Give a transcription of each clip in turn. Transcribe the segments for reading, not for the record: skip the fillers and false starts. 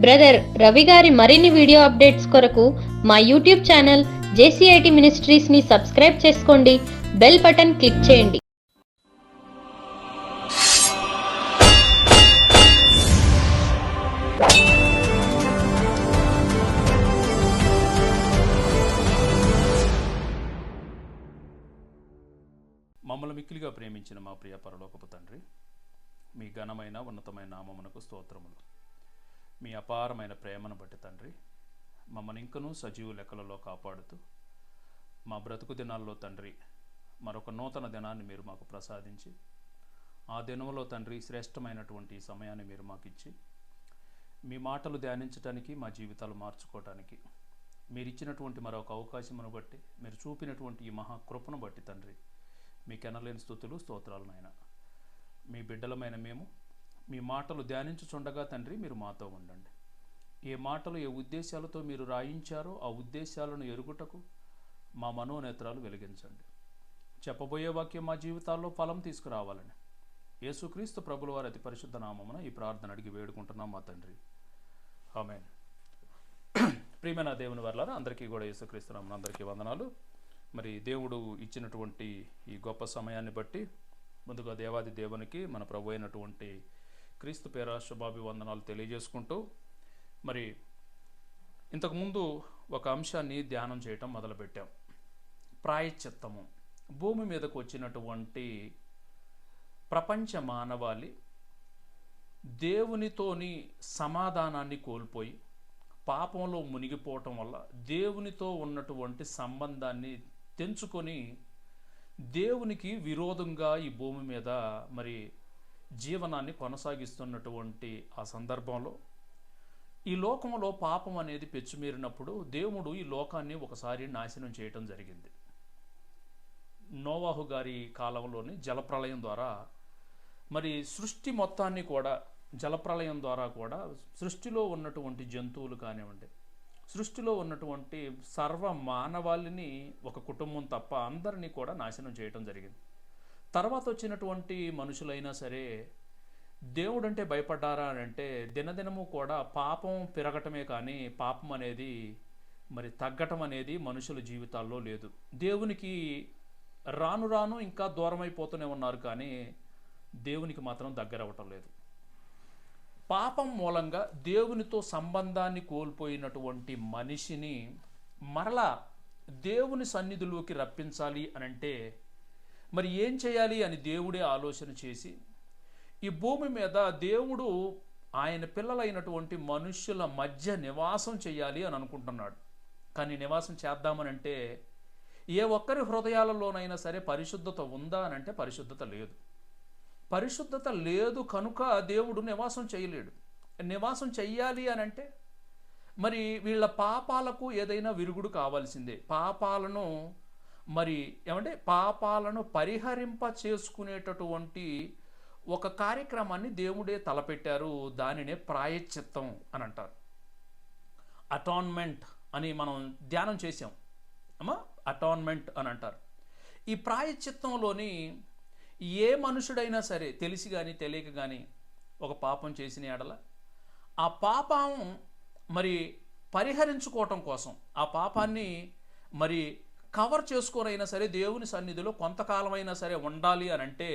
Brother Ravi గారి మరిన్ని video updates కొరకు మా యూట్యూబ్ ఛానల్ జేసీఐటీ మినిస్ట్రీస్ని సబ్స్క్రైబ్ చేసుకోండి, బెల్ బటన్ క్లిక్ చేయండి. మమ్మల్ని మిక్కిలిగా ప్రేమించిన మా ప్రియ పరలోకపు తండ్రి, మీ ఘనమైన ఉన్నతమైన నామమునకు స్తోత్రములు. మీ అపారమైన ప్రేమను బట్టి తండ్రి, మమ్మల్ని ఇంకనూ సజీవ లెక్కలలో కాపాడుతూ మా బ్రతుకు దినాల్లో తండ్రి మరొక నూతన దినాన్ని మీరు మాకు ప్రసాదించి, ఆ దినంలో తండ్రి శ్రేష్టమైనటువంటి సమయాన్ని మీరు మాకు ఇచ్చి, మీ మాటలు ధ్యానించడానికి, మా జీవితాలు మార్చుకోవటానికి మీరు ఇచ్చినటువంటి మరొక అవకాశమును బట్టి, మీరు చూపినటువంటి ఈ మహాకృపను బట్టి తండ్రి మీకు ఎనలేని స్తుతులు స్తోత్రాలు నాయన. మీ బిడ్డలమైన మేము మీ మాటలు ధ్యానించుచుండగా తండ్రి మీరు మాతో ఉండండి. ఏ మాటలు ఏ ఉద్దేశాలతో మీరు రాయించారో ఆ ఉద్దేశాలను ఎరుగుటకు మా మనోనేత్రాలు వెలిగించండి. చెప్పబోయే వాక్యం మా జీవితాల్లో ఫలం తీసుకురావాలని యేసుక్రీస్తు ప్రభుల వారి అతి పరిశుద్ధ నామమున ఈ ప్రార్థన అడిగి వేడుకుంటున్నాం మా తండ్రి, ఆమేన్. ప్రియమైన దేవుని వర్లారా, అందరికీ కూడా యేసుక్రీస్తు నామమున అందరికీ వందనాలు. మరి దేవుడు ఇచ్చినటువంటి ఈ గొప్ప సమయాన్ని బట్టి ముందుగా దేవాది దేవునికి మన ప్రభు అయినటువంటి క్రీస్తు పేర శుభాభివందనాలు తెలియజేసుకుంటూ, మరి ఇంతకుముందు ఒక అంశాన్ని ధ్యానం చేయటం మొదలుపెట్టాం. ప్రాయశ్చిత్తము. భూమి మీదకు వచ్చినటువంటి ప్రపంచ మానవాళి దేవునితోని సమాధానాన్ని కోల్పోయి పాపంలో మునిగిపోవటం వల్ల దేవునితో ఉన్నటువంటి సంబంధాన్ని తెంచుకొని దేవునికి విరోధంగా ఈ భూమి మీద మరి జీవనాన్ని కొనసాగిస్తున్నటువంటి ఆ సందర్భంలో ఈ లోకంలో పాపం అనేది పెచ్చుమీరినప్పుడు దేవుడు ఈ లోకాన్ని ఒకసారి నాశనం చేయటం జరిగింది. నోవాహు గారి కాలంలోని జలప్రళయం ద్వారా మరి సృష్టి మొత్తాన్ని కూడా, జలప్రళయం ద్వారా కూడా సృష్టిలో ఉన్నటువంటి జంతువులు కానివ్వండి, సృష్టిలో ఉన్నటువంటి సర్వ మానవాళిని, ఒక కుటుంబం తప్ప అందరినీ కూడా నాశనం చేయటం జరిగింది. తర్వాత వచ్చినటువంటి మనుషులైనా సరే దేవుడంటే భయపడ్డారా అని అంటే దినదినము కూడా పాపం పెరగటమే కానీ పాపం అనేది మరి తగ్గటం అనేది మనుషుల జీవితాల్లో లేదు. దేవునికి రాను రాను ఇంకా దూరం అయిపోతూనే ఉన్నారు, కానీ దేవునికి మాత్రం దగ్గర అవ్వటం లేదు. పాపం మూలంగా దేవునితో సంబంధాన్ని కోల్పోయినటువంటి మనిషిని మరలా దేవుని సన్నిధిలోకి రప్పించాలి అనంటే మరి ఏం చేయాలి అని దేవుడే ఆలోచన చేసి ఈ భూమి మీద దేవుడు ఆయన పిల్లలైనటువంటి మనుష్యుల మధ్య నివాసం చేయాలి అని అనుకుంటున్నాడు. కానీ నివాసం చేద్దామనంటే ఏ ఒక్కరి హృదయాలలోనైనా సరే పరిశుద్ధత ఉందా అనంటే పరిశుద్ధత లేదు. పరిశుద్ధత లేదు కనుక దేవుడు నివాసం చేయలేడు. నివాసం చెయ్యాలి అని అంటే మరి వీళ్ళ పాపాలకు ఏదైనా విరుగుడు కావాల్సిందే. పాపాలను మరి పాపాలను పరిహరింప చేసుకునేటటువంటి ఒక కార్యక్రమాన్ని దేవుడే తలపెట్టారు. దానినే ప్రాయశ్చిత్తం అని అంటారు. అటాన్మెంట్ అని మనం ధ్యానం చేసాం అమ్మా, అటాన్మెంట్ అని అంటారు. ఈ ప్రాయశ్చిత్తంలోని ఏ మనుషుడైనా సరే తెలిసి కానీ తెలియక కానీ ఒక పాపం చేసిన ఎడల ఆ పాపం మరి పరిహరించుకోవటం కోసం, ఆ పాపాన్ని మరి కవర్ చేసుకోనైనా సరే దేవుని సన్నిధిలో కొంతకాలమైనా సరే ఉండాలి అని అంటే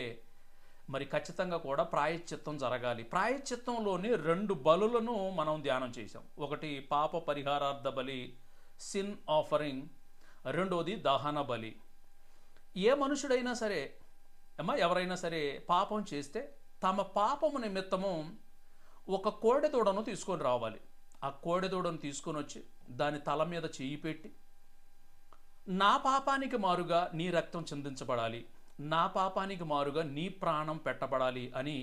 మరి ఖచ్చితంగా కూడా ప్రాయశ్చిత్తం జరగాలి. ప్రాయశ్చిత్తంలోని 2 బలులను మనం ధ్యానం చేసాం. ఒకటి పాప పరిహారార్థ బలి, సిన్ ఆఫరింగ్. రెండోది దహన బలి. ఏ మనుషుడైనా సరే ఎవరైనా సరే పాపం చేస్తే తమ పాపము నిమిత్తము ఒక కోడెదూడను తీసుకొని రావాలి. ఆ కోడెదూడను తీసుకొని వచ్చి దాని తల మీద చెయ్యి పెట్టి, నా పాపానికి మారుగా నీ రక్తం చిందించబడాలి, నా పాపానికి మారుగా నీ ప్రాణం పెట్టబడాలి అని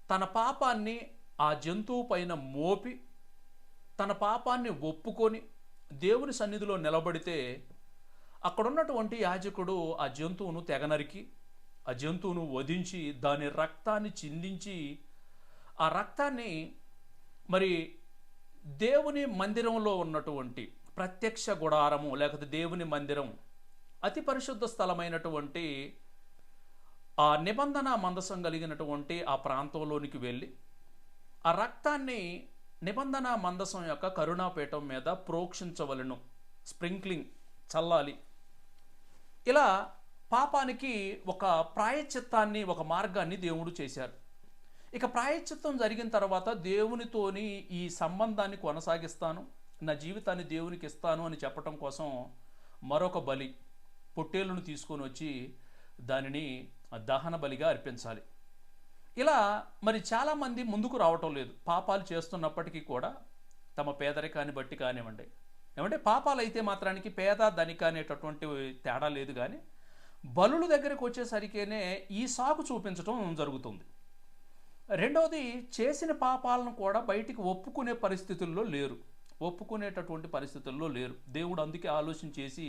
తన పాపాన్ని ఆ జంతువు పైన మోపి తన పాపాన్ని ఒప్పుకొని దేవుని సన్నిధిలో నిలబడితే అక్కడున్నటువంటి యాజకుడు ఆ జంతువును తెగనరికి, ఆ జంతువును వధించి దాని రక్తాన్ని చిందించి ఆ రక్తాన్ని మరి దేవుని మందిరంలో ఉన్నటువంటి ప్రత్యక్ష గుడారము లేకపోతే దేవుని మందిరం, అతి పరిశుద్ధ స్థలమైనటువంటి ఆ నిబంధన మందసం కలిగినటువంటి ఆ ప్రాంతంలోనికి వెళ్ళి ఆ రక్తాన్ని నిబంధన మందసం యొక్క కరుణాపీఠం మీద ప్రోక్షించవలను, స్ప్రింక్లింగ్ చల్లాలి. ఇలా పాపానికి ఒక ప్రాయశ్చిత్తాన్ని, ఒక మార్గాన్ని దేవుడు చేశారు. ఇక ప్రాయశ్చిత్తం జరిగిన తర్వాత దేవునితోని ఈ సంబంధాన్ని కొనసాగిస్తాను, నా జీవితాన్ని దేవునికి ఇస్తాను అని చెప్పటం కోసం మరొక బలి, పొట్టేలును తీసుకొని వచ్చి దానిని దహన బలిగా అర్పించాలి. ఇలా మరి చాలామంది ముందుకు రావటం లేదు. పాపాలు చేస్తున్నప్పటికీ కూడా తమ పేదరికాన్ని బట్టి కానివ్వండి, ఏమంటే పాపాలు అయితే మాత్రానికి పేద ధనిక అనేటటువంటి తేడా లేదు. కానీ బలుల దగ్గరికి వచ్చేసరికేనే ఈ సాకు చూపించడం జరుగుతుంది. రెండవది, చేసిన పాపాలను కూడా బయటికి ఒప్పుకునే పరిస్థితుల్లో లేరు, ఒప్పుకునేటటువంటి పరిస్థితుల్లో లేరు. దేవుడు అందుకే ఆలోచన చేసి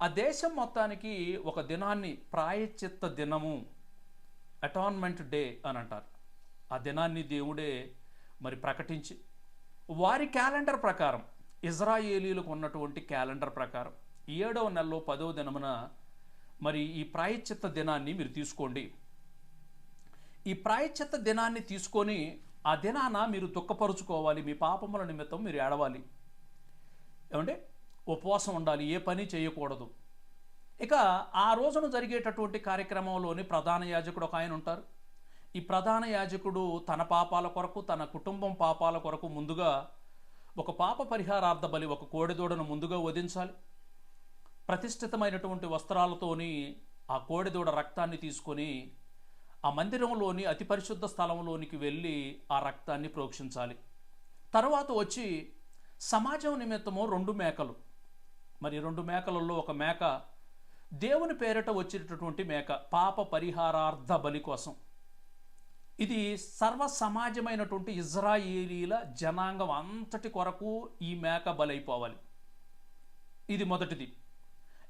ఆ దేశం మొత్తానికి ఒక దినాన్ని, ప్రాయశ్చిత్త దినము, అటాన్మెంట్ డే అని అంటారు, ఆ దినాన్ని దేవుడే మరి ప్రకటించి వారి క్యాలెండర్ ప్రకారం, ఇజ్రాయేలీలకు ఉన్నటువంటి క్యాలెండర్ ప్రకారం 7వ నెలలో 10వ దినమున మరి ఈ ప్రాయశ్చిత్త దినాన్ని మీరు తీసుకోండి. ఈ ప్రాయశ్చిత్త దినాన్ని తీసుకొని ఆ దినాన మీరు దుఃఖపరుచుకోవాలి, మీ పాపముల నిమిత్తం మీరు ఏడవాలి, ఏమంటే ఉపవాసం ఉండాలి, ఏ పని చేయకూడదు. ఇక ఆ రోజున జరిగేటటువంటి కార్యక్రమంలోని ప్రధాన యాజకుడు ఒక ఆయన ఉంటారు. ఈ ప్రధాన యాజకుడు తన పాపాల కొరకు, తన కుటుంబం పాపాల కొరకు ముందుగా ఒక పాప పరిహారార్థ బలి, ఒక కోడెదూడను ముందుగా వధించాలి. ప్రతిష్ఠితమైనటువంటి వస్త్రాలతోని ఆ కోడెదూడ రక్తాన్ని తీసుకొని ఆ మందిరంలోని అతి పరిశుద్ధ స్థలంలోనికి వెళ్ళి ఆ రక్తాన్ని ప్రోక్షించాలి. తర్వాత వచ్చి సమాజం నిమిత్తము 2 మేకలు, మరి 2 మేకలలో ఒక మేక దేవుని పేరిట వచ్చేటటువంటి మేక, పాప పరిహారార్థ బలి కోసం. ఇది సర్వ సమాజమైనటువంటి ఇజ్రాయేలీల జనాంగం అంతటి కొరకు ఈ మేక బలైపోవాలి. ఇది మొదటిది.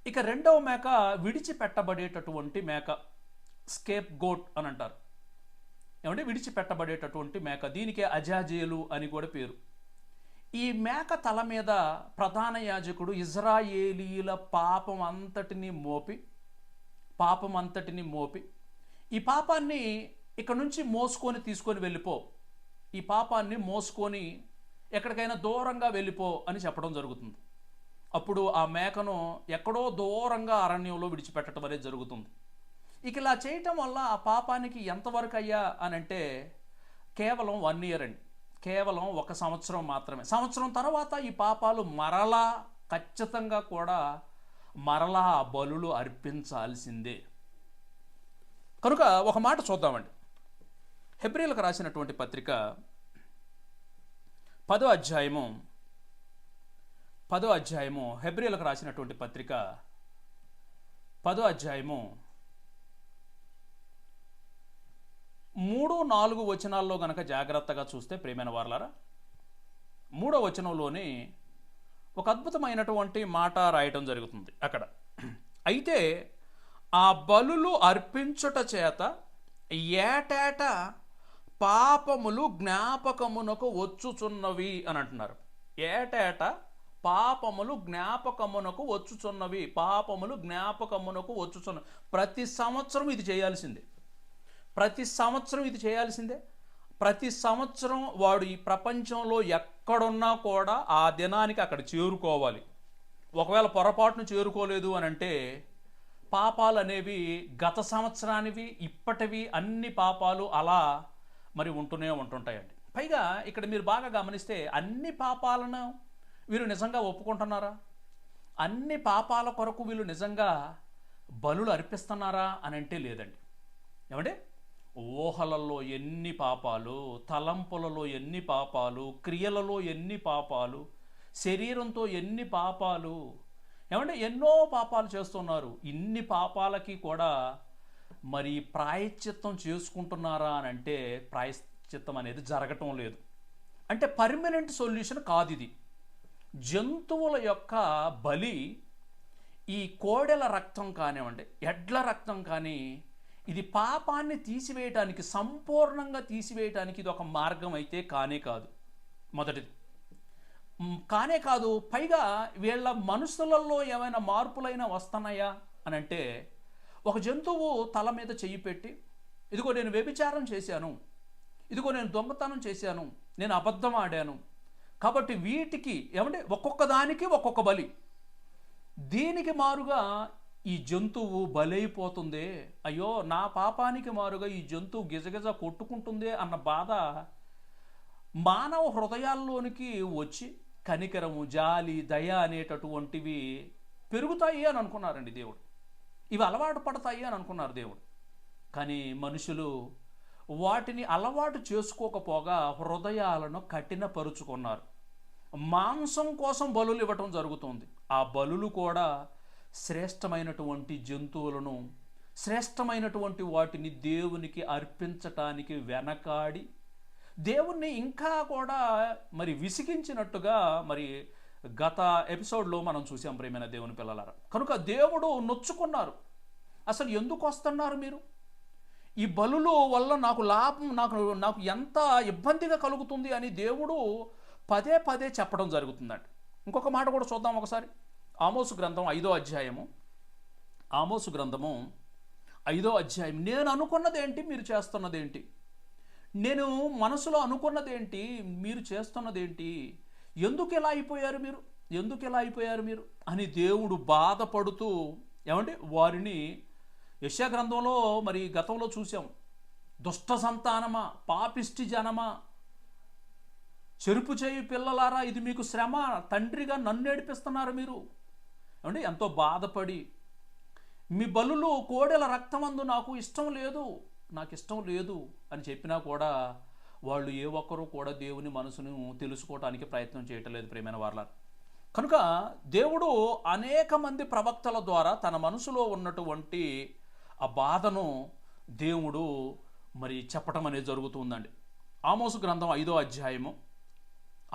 ఇక రెండవ మేక విడిచిపెట్టబడేటటువంటి మేక, స్కేప్ గోట్ అని అంటారు, ఏమంటే విడిచిపెట్టబడేటటువంటి మేక. దీనికే అజాజేలు అని కూడా పేరు. ఈ మేక తల మీద ప్రధాన యాజకుడు ఇజ్రాయేలీల పాపం అంతటిని మోపి ఈ పాపాన్ని ఇక్కడ నుంచి మోసుకొని తీసుకొని వెళ్ళిపో, ఈ పాపాన్ని మోసుకొని ఎక్కడికైనా దూరంగా వెళ్ళిపో అని చెప్పడం జరుగుతుంది. అప్పుడు ఆ మేకను ఎక్కడో దూరంగా అరణ్యంలో విడిచిపెట్టడం అనేది జరుగుతుంది. ఇక ఇలా చేయటం వల్ల ఆ పాపానికి ఎంతవరకు అయ్యా అని అంటే కేవలం 1 year అండి, కేవలం 1 సంవత్సరం మాత్రమే. సంవత్సరం తర్వాత ఈ పాపాలు మరలా ఖచ్చితంగా కూడా మరలా ఆ బలులు అర్పించాల్సిందే. కనుక ఒక మాట చూద్దామండి. హెబ్రీయులకు రాసినటువంటి పత్రిక 10వ అధ్యాయము హెబ్రీయులకు రాసినటువంటి పత్రిక 10వ అధ్యాయము 3-4 వచనాల్లో గనక జాగ్రత్తగా చూస్తే ప్రియమైన వారలారా, 3వ వచనంలోని ఒక అద్భుతమైనటువంటి మాట రాయటం జరుగుతుంది అక్కడ. అయితే ఆ బలులు అర్పించుట చేత ఏటేటా పాపములు జ్ఞాపకమునకు వచ్చుచున్నవి అని అంటున్నారు. ఏటేటా పాపములు జ్ఞాపకమునకు వచ్చుచున్నవి, పాపములు జ్ఞాపకమునకు వచ్చుచున్నవి. ప్రతి సంవత్సరం ఇది చేయాల్సిందే, ప్రతి సంవత్సరం ఇది చేయాల్సిందే. ప్రతి సంవత్సరం వాడు ఈ ప్రపంచంలో ఎక్కడున్నా కూడా ఆ దినానికి అక్కడ చేరుకోవాలి. ఒకవేళ పొరపాటును చేరుకోలేదు అని అంటే పాపాలు అనేవి గత సంవత్సరానివి, ఇప్పటివి అన్ని పాపాలు అలా మరి ఉంటుంటాయండి. పైగా ఇక్కడ మీరు బాగా గమనిస్తే అన్ని పాపాలను వీరు నిజంగా ఒప్పుకుంటున్నారా? అన్ని పాపాల కొరకు వీళ్ళు నిజంగా బలులు అర్పిస్తున్నారా అని అంటే లేదండి. ఏమంటే ఊహలలో ఎన్ని పాపాలు, తలంపులలో ఎన్ని పాపాలు, క్రియలలో ఎన్ని పాపాలు, శరీరంతో ఎన్ని పాపాలు, ఏమంటే ఎన్నో పాపాలు చేస్తున్నారు. ఇన్ని పాపాలకి కూడా మరి ప్రాయశ్చిత్తం చేసుకుంటున్నారా అని అంటే ప్రాయశ్చిత్తం అనేది జరగటం లేదు. అంటే పర్మనెంట్ సొల్యూషన్ కాదు ఇది. జంతువుల యొక్క బలి, ఈ కోడెల రక్తం కానివ్వండి, ఎడ్ల రక్తం కానీ, ఇది పాపాన్ని తీసివేయటానికి, సంపూర్ణంగా తీసివేయటానికి ఇది ఒక మార్గం అయితే కానే కాదు. మొదటిది కానే కాదు. పైగా వీళ్ళ మనుషులలో ఏమైనా మార్పులైనా వస్తున్నాయా అని అంటే, ఒక జంతువు తల మీద చెయ్యి పెట్టి, ఇదిగో నేను వ్యభిచారం చేశాను, ఇదిగో నేను దొంగతనం చేశాను, నేను అబద్ధం ఆడాను. కాబట్టి వీటికి ఏమంటే ఒక్కొక్క దానికి ఒక్కొక్క బలి. దీనికి మారుగా ఈ జంతువు బలైపోతుందే, అయ్యో నా పాపానికి మారుగా ఈ జంతువు గిజగిజ కొట్టుకుంటుందే అన్న బాధ మానవ హృదయాల్లోనికి వచ్చి కనికరము, జాలి, దయ అనేటటువంటివి పెరుగుతాయి అని అనుకున్నారండి దేవుడు. ఇవి అలవాటు పడతాయి అని అనుకున్నారు దేవుడు. కానీ మనుషులు వాటిని అలవాటు చేసుకోకపోగా హృదయాలను కఠినపరుచుకున్నారు. మాంసం కోసం బలులు ఇవ్వటం జరుగుతుంది. ఆ బలులు కూడా శ్రేష్టమైనటువంటి జంతువులను, శ్రేష్టమైనటువంటి వాటిని దేవునికి అర్పించటానికి వెనకాడి దేవుణ్ణి ఇంకా కూడా మరి విసిగించినట్టుగా మరి గత ఎపిసోడ్లో మనం చూసాం ప్రియమైన దేవుని పిల్లలారా. కనుక దేవుడు నొచ్చుకున్నారు. అసలు ఎందుకు వస్తున్నారు మీరు? ఈ బలుల వల్ల నాకు లాభం, నాకు ఎంత ఇబ్బందిగా కలుగుతుంది అని దేవుడు పదే పదే చెప్పడం జరుగుతుందండి. ఇంకొక మాట కూడా చూద్దాం ఒకసారి. ఆమోసు గ్రంథం 5వ అధ్యాయము, ఆమోసు గ్రంథము 5వ అధ్యాయం. నేను అనుకున్నదేంటి, మీరు చేస్తున్నదేంటి? నేను మనసులో అనుకున్నదేంటి, మీరు చేస్తున్నదేంటి? ఎందుకు ఇలా అయిపోయారు మీరు, ఎందుకు ఇలా అయిపోయారు మీరు అని దేవుడు బాధపడుతూ ఏమంటే వారిని యెషయా గ్రంథంలో మరి గతంలో చూసాం. దుష్ట సంతానమా, పాపిష్టి జనమా, చెరుపు చేయి పిల్లలారా, ఇది మీకు శ్రమ, తండ్రిగా నన్ను ఏడిపిస్తున్నారు మీరు అంటే ఎంతో బాధపడి, మీ బలులు కోడెల రక్తమందు నాకు ఇష్టం లేదు, నాకు ఇష్టం లేదు అని చెప్పినా కూడా వాళ్ళు ఏ ఒక్కరూ కూడా దేవుని మనసును తెలుసుకోవడానికి ప్రయత్నం చేయటం లేదు ప్రియమైన వారలారా. కనుక దేవుడు అనేక మంది ప్రవక్తల ద్వారా తన మనసులో ఉన్నటువంటి ఆ బాధను దేవుడు మరి చెప్పటం అనేది జరుగుతుందండి. ఆమోసు గ్రంథం 5వ అధ్యాయము,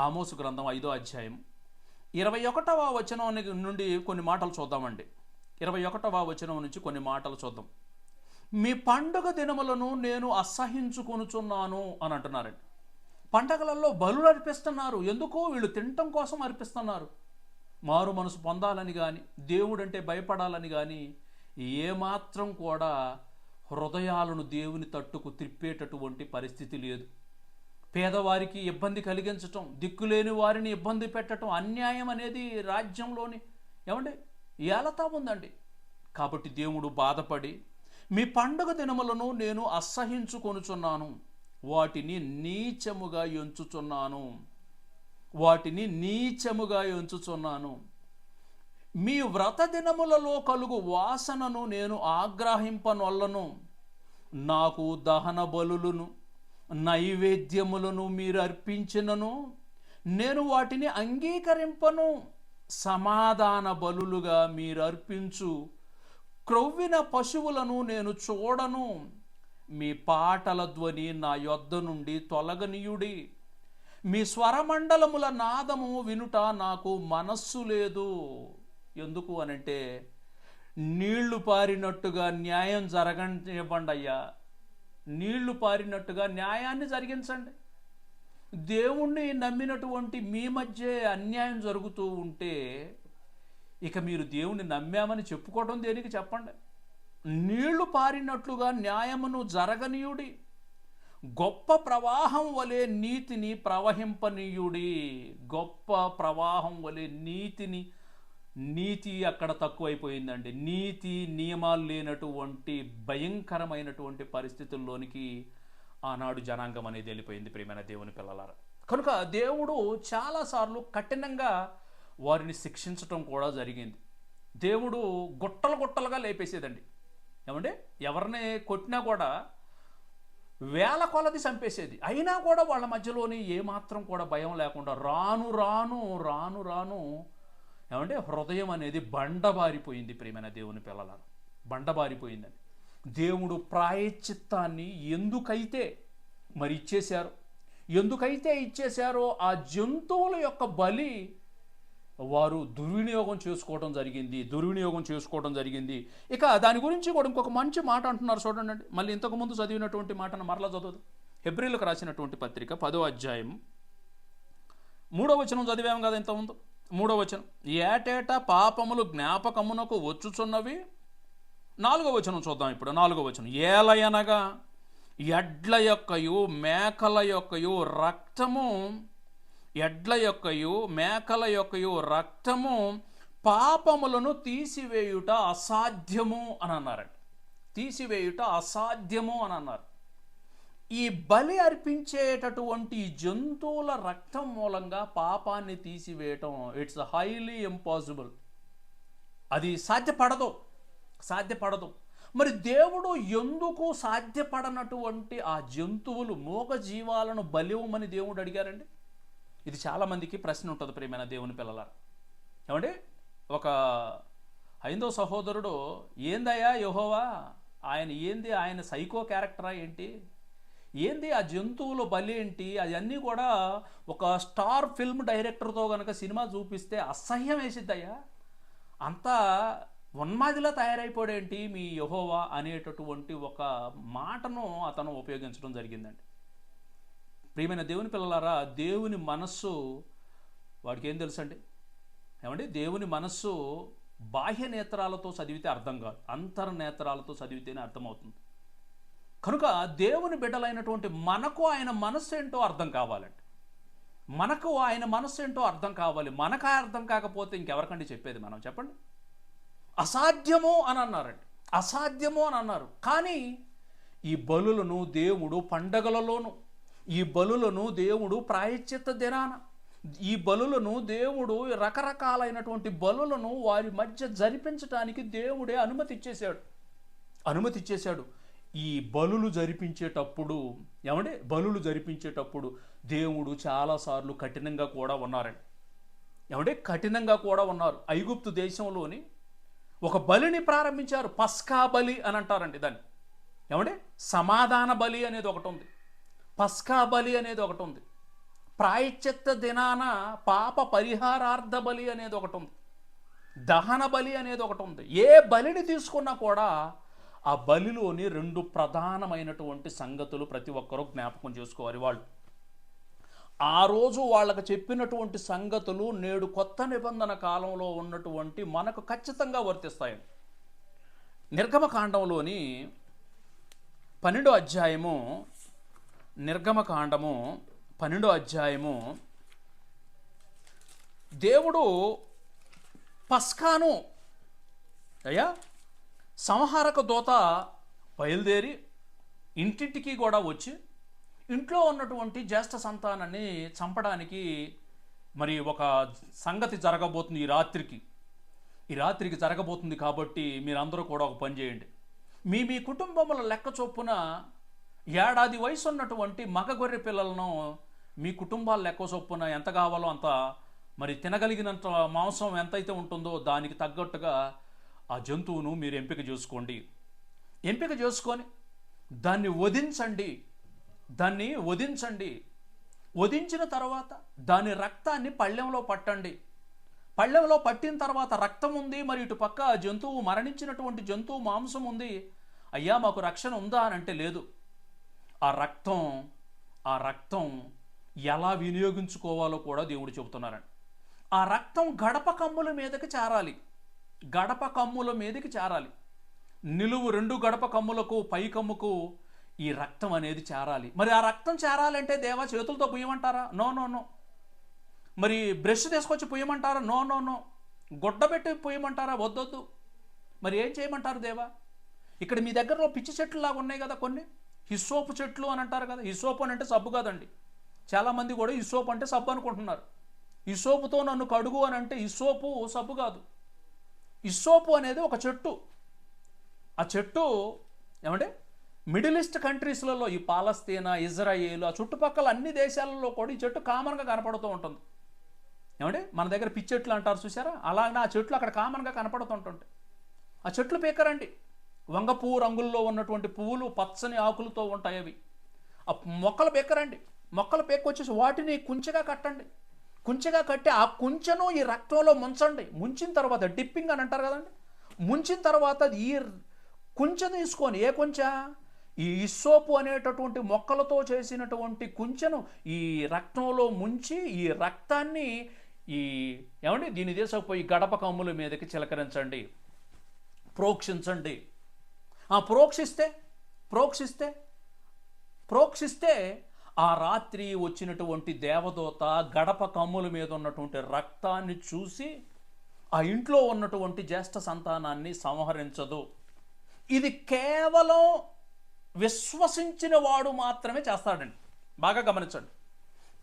ఆమోసు గ్రంథం 5వ అధ్యాయం 21వ వచనం నుండి కొన్ని మాటలు చూద్దామండి. 21వ వచనం నుంచి కొన్ని మాటలు చూద్దాం. మీ పండుగ దినములను నేను అసహించుకొనుచున్నాను అని అంటున్నారండి. పండగలలో బలులు అర్పిస్తున్నారు. ఎందుకు? వీళ్ళు తినటం కోసం అర్పిస్తున్నారు. మారు మనసు పొందాలని కానీ, దేవుడంటే భయపడాలని కానీ ఏమాత్రం కూడా హృదయాలను దేవుని తట్టుకు త్రిప్పేటటువంటి పరిస్థితి లేదు. పేదవారికి ఇబ్బంది కలిగించటం, దిక్కులేని వారిని ఇబ్బంది పెట్టడం, అన్యాయం అనేది రాజ్యంలోని ఏమంటే ఏలతా ఉందండి. కాబట్టి దేవుడు బాధపడి, మీ పండుగ దినములను నేను అసహించుకొనుచున్నాను, వాటిని నీచముగా ఎంచుచున్నాను, వాటిని నీచముగా ఎంచుచున్నాను. మీ వ్రత దినములలో కలుగు వాసనను నేను ఆగ్రహింపనొల్లను. నాకు దహన బలులను, నైవేద్యములను మీరు అర్పించినను నేను వాటిని అంగీకరింపను. సమాధాన బలులుగా మీరు అర్పించు క్రొవ్విన పశువులను నేను చూడను. మీ పాటల ధ్వని నా యొద్ద నుండి తొలగనీయుడి. మీ స్వరమండలముల నాదము వినుట నాకు మనస్సు లేదు. ఎందుకు అనంటే, నీళ్లు పారినట్టుగా న్యాయం జరగనివ్వండి అయ్యా, నీళ్లు పారినట్టుగా న్యాయాన్ని జరిగించండి. దేవుణ్ణి నమ్మినటువంటి మీ మధ్య అన్యాయం జరుగుతూ ఉంటే ఇక మీరు దేవుణ్ణి నమ్మామని చెప్పుకోవడం దేనికి చెప్పండి? నీళ్లు పారినట్లుగా న్యాయమును జరగనీయుడి. గొప్ప ప్రవాహం వలె నీతిని ప్రవహింపనీయుడి. గొప్ప ప్రవాహం వలె నీతి అక్కడ తక్కువైపోయిందండి. నీతి నియమాలు లేనటువంటి భయంకరమైనటువంటి పరిస్థితుల్లోనికి ఆనాడు జనాంగం అనేది వెళ్ళిపోయింది ప్రియమైన దేవుని పిల్లలారా. కనుక దేవుడు చాలాసార్లు కఠినంగా వారిని శిక్షించటం కూడా జరిగింది. దేవుడు గుట్టలుగా లేపేసేదండి. ఏమంటే ఎవరిని కొట్టినా కూడా వేల కొలది చంపేసేది. అయినా కూడా వాళ్ళ మధ్యలోని ఏమాత్రం కూడా భయం లేకుండా రాను రాను ఏమంటే హృదయం అనేది బండబారిపోయింది ప్రియమైన దేవుని పిల్లలారా, బండబారిపోయిందని. దేవుడు ప్రాయశ్చిత్తాన్ని ఎందుకైతే మరి ఇచ్చేశారో ఆ జంతువుల యొక్క బలి వారు దుర్వినియోగం చేసుకోవడం జరిగింది. ఇక దాని గురించి కూడా ఇంకొక మంచి మాట అంటున్నారు చూడండి. మళ్ళీ ఇంతకుముందు చదివినటువంటి మాటను మరలా చదవదు. హెబ్రీలకు రాసినటువంటి పత్రిక 10వ అధ్యాయం 3వ వచనం చదివాము కదా ఇంతకుముందు. 3వ వచనం, ఏటేటా పాపములు జ్ఞాపకమునకు వచ్చుచున్నవి. 4వ వచనం చూద్దాం ఇప్పుడు. 4వ వచనం, ఏలయనగా ఎడ్ల యొక్కయు మేకల యొక్కయు రక్తము, ఎడ్ల యొక్కయు మేకల యొక్కయు రక్తము పాపములను తీసివేయుట అసాధ్యము అని అన్నారండి. తీసివేయుట అసాధ్యము అని అన్నారు. ఈ బలి అర్పించేటటువంటి జంతువుల రక్తం మూలంగా పాపాన్ని తీసివేయటం ఇట్స్ హైలీ ఇంపాసిబుల్. అది సాధ్యపడదు. మరి దేవుడు ఎందుకు సాధ్యపడనటువంటి ఆ జంతువులు, మూగ జీవాలను బలివ్వమని దేవుడు అడిగారండి? ఇది చాలామందికి ప్రశ్న ఉంటుంది ప్రియమైన దేవుని పిల్లలారా. ఏమండి, ఒక హైందవ సహోదరుడు, ఏందయ్యా యెహోవా, ఆయన సైకో క్యారెక్టరా ఏంటి, ఏంది ఆ జంతువుల బలి ఏంటి, అవన్నీ కూడా ఒక స్టార్ ఫిల్మ్ డైరెక్టర్తో కనుక సినిమా చూపిస్తే అసహ్యం వేసిద్దయ్యా, అంతా ఉన్మాదిలా తయారైపోడేంటి మీ యెహోవా అనేటటువంటి ఒక మాటను అతను ఉపయోగించడం జరిగిందండి. ప్రియమైన దేవుని పిల్లలారా, దేవుని మనస్సు వాడికి ఏం తెలుసండి? ఏమండి, దేవుని మనస్సు బాహ్య నేత్రాలతో చదివితే అర్థం కాదు, అంతర్నేత్రాలతో చదివితేనే అర్థమవుతుంది. కనుక దేవుని బిడ్డలైనటువంటి మనకు ఆయన మనస్సు ఏంటో అర్థం కావాలండి. మనకు ఆయన మనస్సు ఏంటో అర్థం కావాలి. మనకు అర్థం కాకపోతే ఇంకెవరికండి చెప్పేది మనం? చెప్పండి. అసాధ్యము అని అన్నారండి, అసాధ్యము అని అన్నారు. కానీ ఈ బలులను దేవుడు పండగలలోను, ఈ బలులను దేవుడు ప్రాయశ్చిత్త దినాన, ఈ బలులను దేవుడు రకరకాలైనటువంటి బలులను వారి మధ్య జరిపించడానికి దేవుడే అనుమతి ఇచ్చేశాడు. ఈ బలులు జరిపించేటప్పుడు, ఏమంటే బలులు జరిపించేటప్పుడు దేవుడు చాలాసార్లు కఠినంగా కూడా ఉన్నారండి. ఏమంటే కఠినంగా కూడా ఉన్నారు. ఐగుప్తు దేశంలోని ఒక బలిని ప్రారంభించారు, పస్కా బలి అని అంటారండి దాన్ని. ఏమంటే సమాధాన బలి అనేది ఒకటి ఉంది, పస్కా బలి అనేది ఒకటి ఉంది, ప్రాయశ్చిత్త దినాన పాప పరిహారార్థ బలి అనేది ఒకటి ఉంది, దహన బలి అనేది ఒకటి ఉంది. ఏ బలిని తీసుకున్నా కూడా ఆ బలిలోని రెండు ప్రధానమైనటువంటి సంగతులు ప్రతి ఒక్కరూ జ్ఞాపకం చేసుకోవాలి. వాళ్ళు ఆ రోజు వాళ్ళకు చెప్పినటువంటి సంగతులు నేడు కొత్త నిబంధన కాలంలో ఉన్నటువంటి మనకు ఖచ్చితంగా వర్తిస్తాయి. నిర్గమకాండంలోని 12వ అధ్యాయము, నిర్గమకాండము 12వ అధ్యాయము, దేవుడు పస్కాను అయ్యా సంహారక దూత బయలుదేరి ఇంటింటికి కూడా వచ్చి ఇంట్లో ఉన్నటువంటి జ్యేష్ఠ సంతానాన్ని చంపడానికి మరి ఒక సంగతి జరగబోతుంది ఈ రాత్రికి జరగబోతుంది. కాబట్టి మీరందరూ కూడా ఒక పని చేయండి. మీ కుటుంబముల లెక్క చొప్పున ఏడాది వయసు ఉన్నటువంటి మగ గొర్రె పిల్లలను మీ కుటుంబాల లెక్క చొప్పున ఎంత కావాలో అంత, మరి తినగలిగినంత మాంసం ఎంతైతే ఉంటుందో దానికి తగ్గట్టుగా ఆ జంతువును మీరు ఎంపిక చేసుకొని దాన్ని వధించిన తర్వాత దాని రక్తాన్ని పళ్ళెంలో పట్టండి. పళ్ళెంలో పట్టిన తర్వాత రక్తం ఉంది, మరి ఇటు పక్క జంతువు, మరణించినటువంటి జంతువు మాంసం ఉంది. అయ్యా మాకు రక్షణ ఉందా అని అంటే లేదు. ఆ రక్తం ఎలా వినియోగించుకోవాలో కూడా దేవుడు చెబుతున్నారండి. ఆ రక్తం గడప కమ్ముల మీదకి చేరాలి. నిలువు 2 గడప కమ్ములకు పై కమ్ముకు ఈ రక్తం అనేది చేరాలి. మరి ఆ రక్తం చేరాలంటే దేవా చేతులతో పుయ్యమంటారా? నో. మరి బ్రష్ తీసుకొచ్చి పుయ్యమంటారా? నో. గుడ్డ పెట్టి పుయ్యమంటారా? వద్దొద్దు. మరి ఏం చేయమంటారు దేవా? ఇక్కడ మీ దగ్గరలో పిచ్చి చెట్లు లాగా ఉన్నాయి కదా కొన్ని, హిస్సోపు చెట్లు అని అంటారు కదా. హిస్సోపు అని అంటే సబ్బు కాదండి. చాలామంది కూడా హిస్సోపు అంటే సబ్బు అనుకుంటున్నారు. హిస్సోపుతో నన్ను కడుగు అని అంటే హిస్సోపు సబ్బు కాదు. హిస్సోపు అనేది ఒక చెట్టు. ఆ చెట్టు ఏమంటే మిడిల్ ఈస్ట్ కంట్రీస్లలో, ఈ పాలస్తీనా, ఇజ్రాయేల్, ఆ చుట్టుపక్కల అన్ని దేశాలలో కూడా ఈ చెట్టు కామన్గా కనపడుతూ ఉంటుంది. ఏమంటే మన దగ్గర పిచ్చెట్లు అంటారు చూసారా, అలాగే ఆ చెట్లు అక్కడ కామన్గా కనపడుతుంటుంటాయి. ఆ చెట్లు పీకరండి. వంగ పువ్వు రంగుల్లో ఉన్నటువంటి పువ్వులు పచ్చని ఆకులతో ఉంటాయి అవి. ఆ మొక్కలు పీకరండి. మొక్కలు పీకొచ్చేసి వాటిని కుంచెగా కట్టండి. కుంచెగా కట్టి ఆ కుంచెను ఈ రక్తంలో ముంచిన తర్వాత డిప్పింగ్ అని అంటారు కదండి, ముంచిన తర్వాత ఈ కుంచె తీసుకొని, ఏ కుంచె, ఈ హిస్సోపు అనేటటువంటి మొక్కలతో చేసినటువంటి కుంచెను ఈ రక్తంలో ముంచి ఈ రక్తాన్ని దీన్ని తీసుకుపోయి గడప కమ్ముల మీదకి చిలకరించండి, ప్రోక్షించండి. ప్రోక్షిస్తే ప్రోక్షిస్తే ఆ రాత్రి వచ్చినటువంటి దేవదూత గడప కమ్ముల మీద ఉన్నటువంటి రక్తాన్ని చూసి ఆ ఇంట్లో ఉన్నటువంటి జ్యేష్ఠ సంతానాన్ని సంహరించదు. ఇది కేవలం విశ్వసించిన వాడు మాత్రమే చేస్తాడండి. బాగా గమనించండి.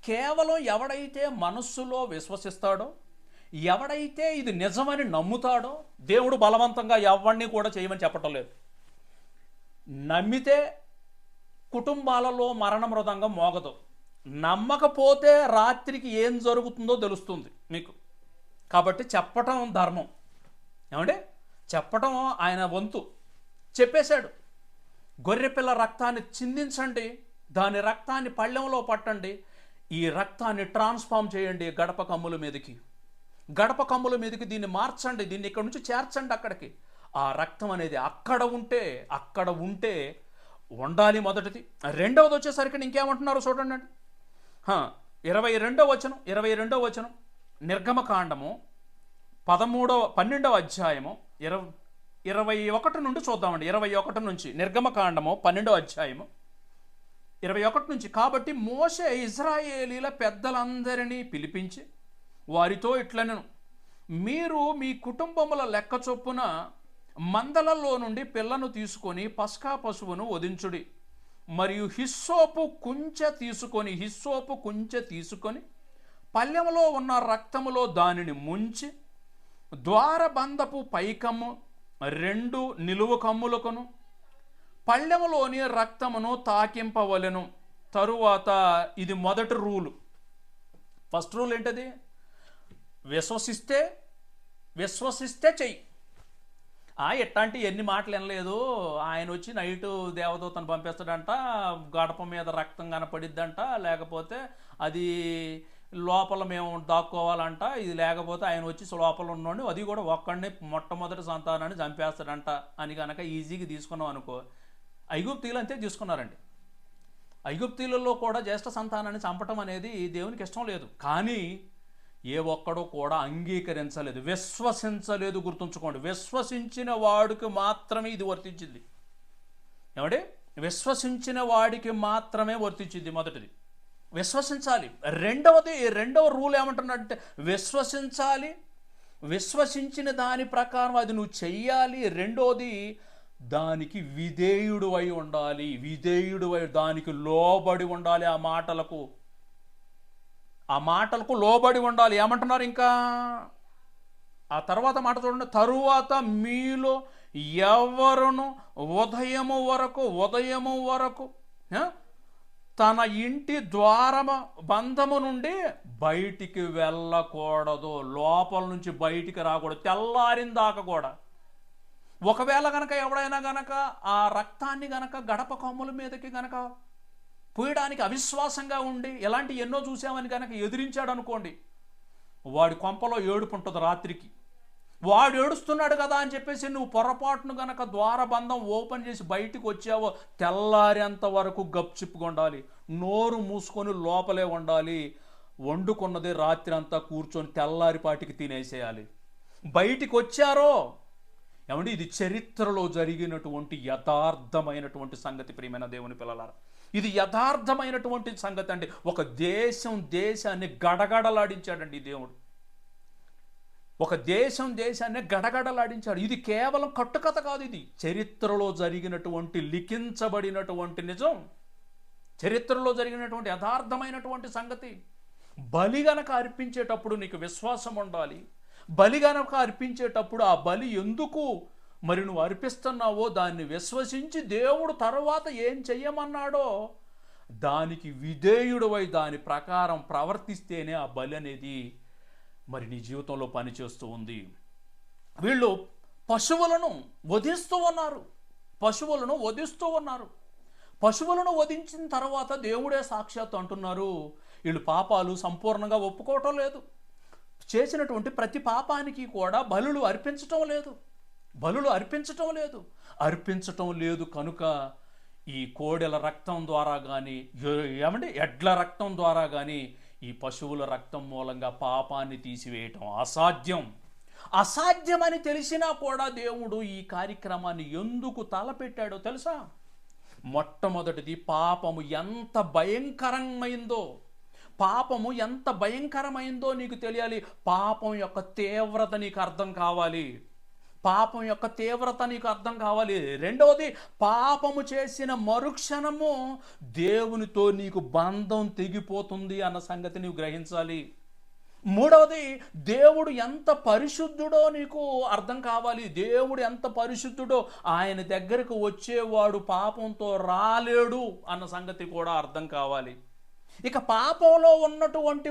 కేవలం ఎవడైతే మనస్సులో విశ్వసిస్తాడో, ఎవడైతే ఇది నిజమని నమ్ముతాడో, దేవుడు బలవంతంగా ఎవరిని కూడా చేయమని చెప్పటం లేదు. నమ్మితే కుటుంబాలలో మరణ మృదంగం మోగదు. నమ్మకపోతే రాత్రికి ఏం జరుగుతుందో తెలుస్తుంది మీకు. కాబట్టి చెప్పటం ధర్మం. ఏమంటే చెప్పటం ఆయన వంతు. చెప్పేశాడు, గొర్రెపిల్ల రక్తాన్ని చిందించండి, దాని రక్తాన్ని పళ్ళెంలో పట్టండి, ఈ రక్తాన్ని ట్రాన్స్ఫార్మ్ చేయండి గడప కమ్ముల మీదకి, గడప కమ్ముల మీదకి దీన్ని మార్చండి, దీన్ని ఇక్కడ నుంచి చేర్చండి అక్కడికి. ఆ రక్తం అనేది అక్కడ ఉంటే ఉండాలి. మొదటిది. రెండవది వచ్చేసరికి ఇంకేమంటున్నారో చూడండి. 22వ వచనం నిర్గమకాండము 12వ అధ్యాయము 21 నుండి చూద్దామండి. 21 నుంచి నిర్గమకాండము 12వ అధ్యాయము 21 నుంచి. కాబట్టి మోషే ఇశ్రాయేలీల పెద్దలందరినీ పిలిపించి వారితో ఇట్లనెను, మీరు మీ కుటుంబముల లెక్క చొప్పున మందలలో నుండి పిల్లను తీసుకొని పస్కా పశువును వధించుడి. మరియు హిస్సోపు కుంచె తీసుకొని పళ్ళెములో ఉన్న రక్తములో దానిని ముంచి ద్వారబంధపు పైకమ్ము 2 నిలువు కమ్ములకును పళ్ళెములోని రక్తమును తాకింపవలెను. తరువాత ఇది మొదటి రూలు. ఫస్ట్ రూల్ ఏంటది? విశ్వసిస్తే చెయ్యి. ఎట్లాంటి ఎన్ని మాటలు వినలేదు, ఆయన వచ్చి నైటు దేవదూతను పంపిస్తాడంట, గడప మీద రక్తం కనపడిద్దంట, లేకపోతే అది లోపల మేము దాక్కోవాలంట, ఇది లేకపోతే ఆయన వచ్చి లోపల ఉన్నోండి అది కూడా ఒక్కడిని మొట్టమొదటి సంతానాన్ని చంపేస్తాడంట అని కనుక ఈజీగా తీసుకున్నాం అనుకో. ఐగుప్తీయులు అంతే తీసుకున్నారండి. ఐగుప్తీయులలో కూడా జ్యేష్ఠ సంతానాన్ని చంపటం అనేది దేవునికి ఇష్టం లేదు. కానీ ఏ ఒక్కడో కూడా అంగీకరించలేదు, విశ్వసించలేదు. గుర్తుంచుకోండి, విశ్వసించిన వాడికి మాత్రమే ఇది వర్తించింది. ఏమంటే విశ్వసించిన వాడికి మాత్రమే వర్తించింది. మొదటిది విశ్వసించాలి. రెండవ రూల్ ఏమంటున్నాడంటే విశ్వసించాలి, విశ్వసించిన దాని ప్రకారం అది నువ్వు చెయ్యాలి. రెండోది దానికి విధేయుడు అయి ఉండాలి, దానికి లోబడి ఉండాలి. ఆ మాటలకు లోబడి ఉండాలి. ఏమంటున్నారు ఇంకా ఆ తర్వాత మాట చూడండి. తరువాత మీలో ఎవరును ఉదయము వరకు తన ఇంటి బంధము నుండి బయటికి వెళ్ళకూడదు. లోపల నుంచి బయటికి రాకూడదు, తెల్లారిన దాకా కూడా. ఒకవేళ గనక ఎవడైనా గనక ఆ రక్తాన్ని గనక గడప కొమ్ముల మీదకి గనక పూయడానికి అవిశ్వాసంగా ఉండి ఎలాంటి ఎన్నో చూసామని కనుక ఎదిరించాడు అనుకోండి, వాడి కొంపలో ఏడుపు ఉంటుంది రాత్రికి. వాడు ఏడుస్తున్నాడు కదా అని చెప్పేసి నువ్వు పొరపాటును గనక ద్వారబంధం ఓపెన్ చేసి బయటికి వచ్చావో తెల్లారేంత వరకు గప్చిప్పుగా ఉండాలి, నోరు మూసుకొని లోపలే ఉండాలి. వండుకున్నది రాత్రి అంతా కూర్చొని తెల్లారిపాటికి తినేసేయాలి. బయటికి వచ్చారో ఏమండి, ఇది చరిత్రలో జరిగినటువంటి యథార్థమైనటువంటి సంగతి. ప్రియమైన దేవుని పిల్లలారా, ఇది యథార్థమైనటువంటి సంగతి అండి. ఒక దేశాన్ని గడగడలాడించాడండి దేవుడు. ఒక దేశాన్ని గడగడలాడించాడు. ఇది కేవలం కట్టుకథ కాదు, ఇది చరిత్రలో జరిగినటువంటి లిఖించబడినటువంటి నిజం, చరిత్రలో జరిగినటువంటి యథార్థమైనటువంటి సంగతి. బలి గనక అర్పించేటప్పుడు నీకు విశ్వాసం ఉండాలి. బలి గనక అర్పించేటప్పుడు ఆ బలి ఎందుకు మరి నువ్వు అర్పిస్తున్నావో దాన్ని విశ్వసించి దేవుడు తర్వాత ఏం చెయ్యమన్నాడో దానికి విధేయుడవై దాని ప్రకారం ప్రవర్తిస్తేనే ఆ బలి అనేది మరి నీ జీవితంలో పనిచేస్తూ ఉంది. వీళ్ళు పశువులను వధిస్తూ ఉన్నారు. పశువులను వధించిన తర్వాత దేవుడే సాక్షాత్తు అంటున్నారు, వీళ్ళు పాపాలు సంపూర్ణంగా ఒప్పుకోవటం లేదు, చేసినటువంటి ప్రతి పాపానికి కూడా బలులు అర్పించటం లేదు కనుక ఈ కోడెల రక్తం ద్వారా కానీ ఎడ్ల రక్తం ద్వారా కానీ ఈ పశువుల రక్తం మూలంగా పాపాన్ని తీసివేయటం అసాధ్యమని తెలిసినా కూడా దేవుడు ఈ కార్యక్రమాన్ని ఎందుకు తలపెట్టాడో తెలుసా? మొట్టమొదటిది పాపము ఎంత భయంకరమైందో, పాపము ఎంత భయంకరమైందో నీకు తెలియాలి. పాపం యొక్క తీవ్రత నీకు అర్థం కావాలి. పాపం యొక్క తీవ్రత నీకు అర్థం కావాలి. రెండవది, పాపము చేసిన మరుక్షణము దేవునితో నీకు బంధం తెగిపోతుంది అన్న సంగతి నీవు గ్రహించాలి. మూడవది, దేవుడు ఎంత పరిశుద్ధుడో నీకు అర్థం కావాలి. దేవుడు ఎంత పరిశుద్ధుడో, ఆయన దగ్గరకు వచ్చేవాడు పాపంతో రాలేడు అన్న సంగతి కూడా అర్థం కావాలి. ఇక పాపంలో ఉన్నటువంటి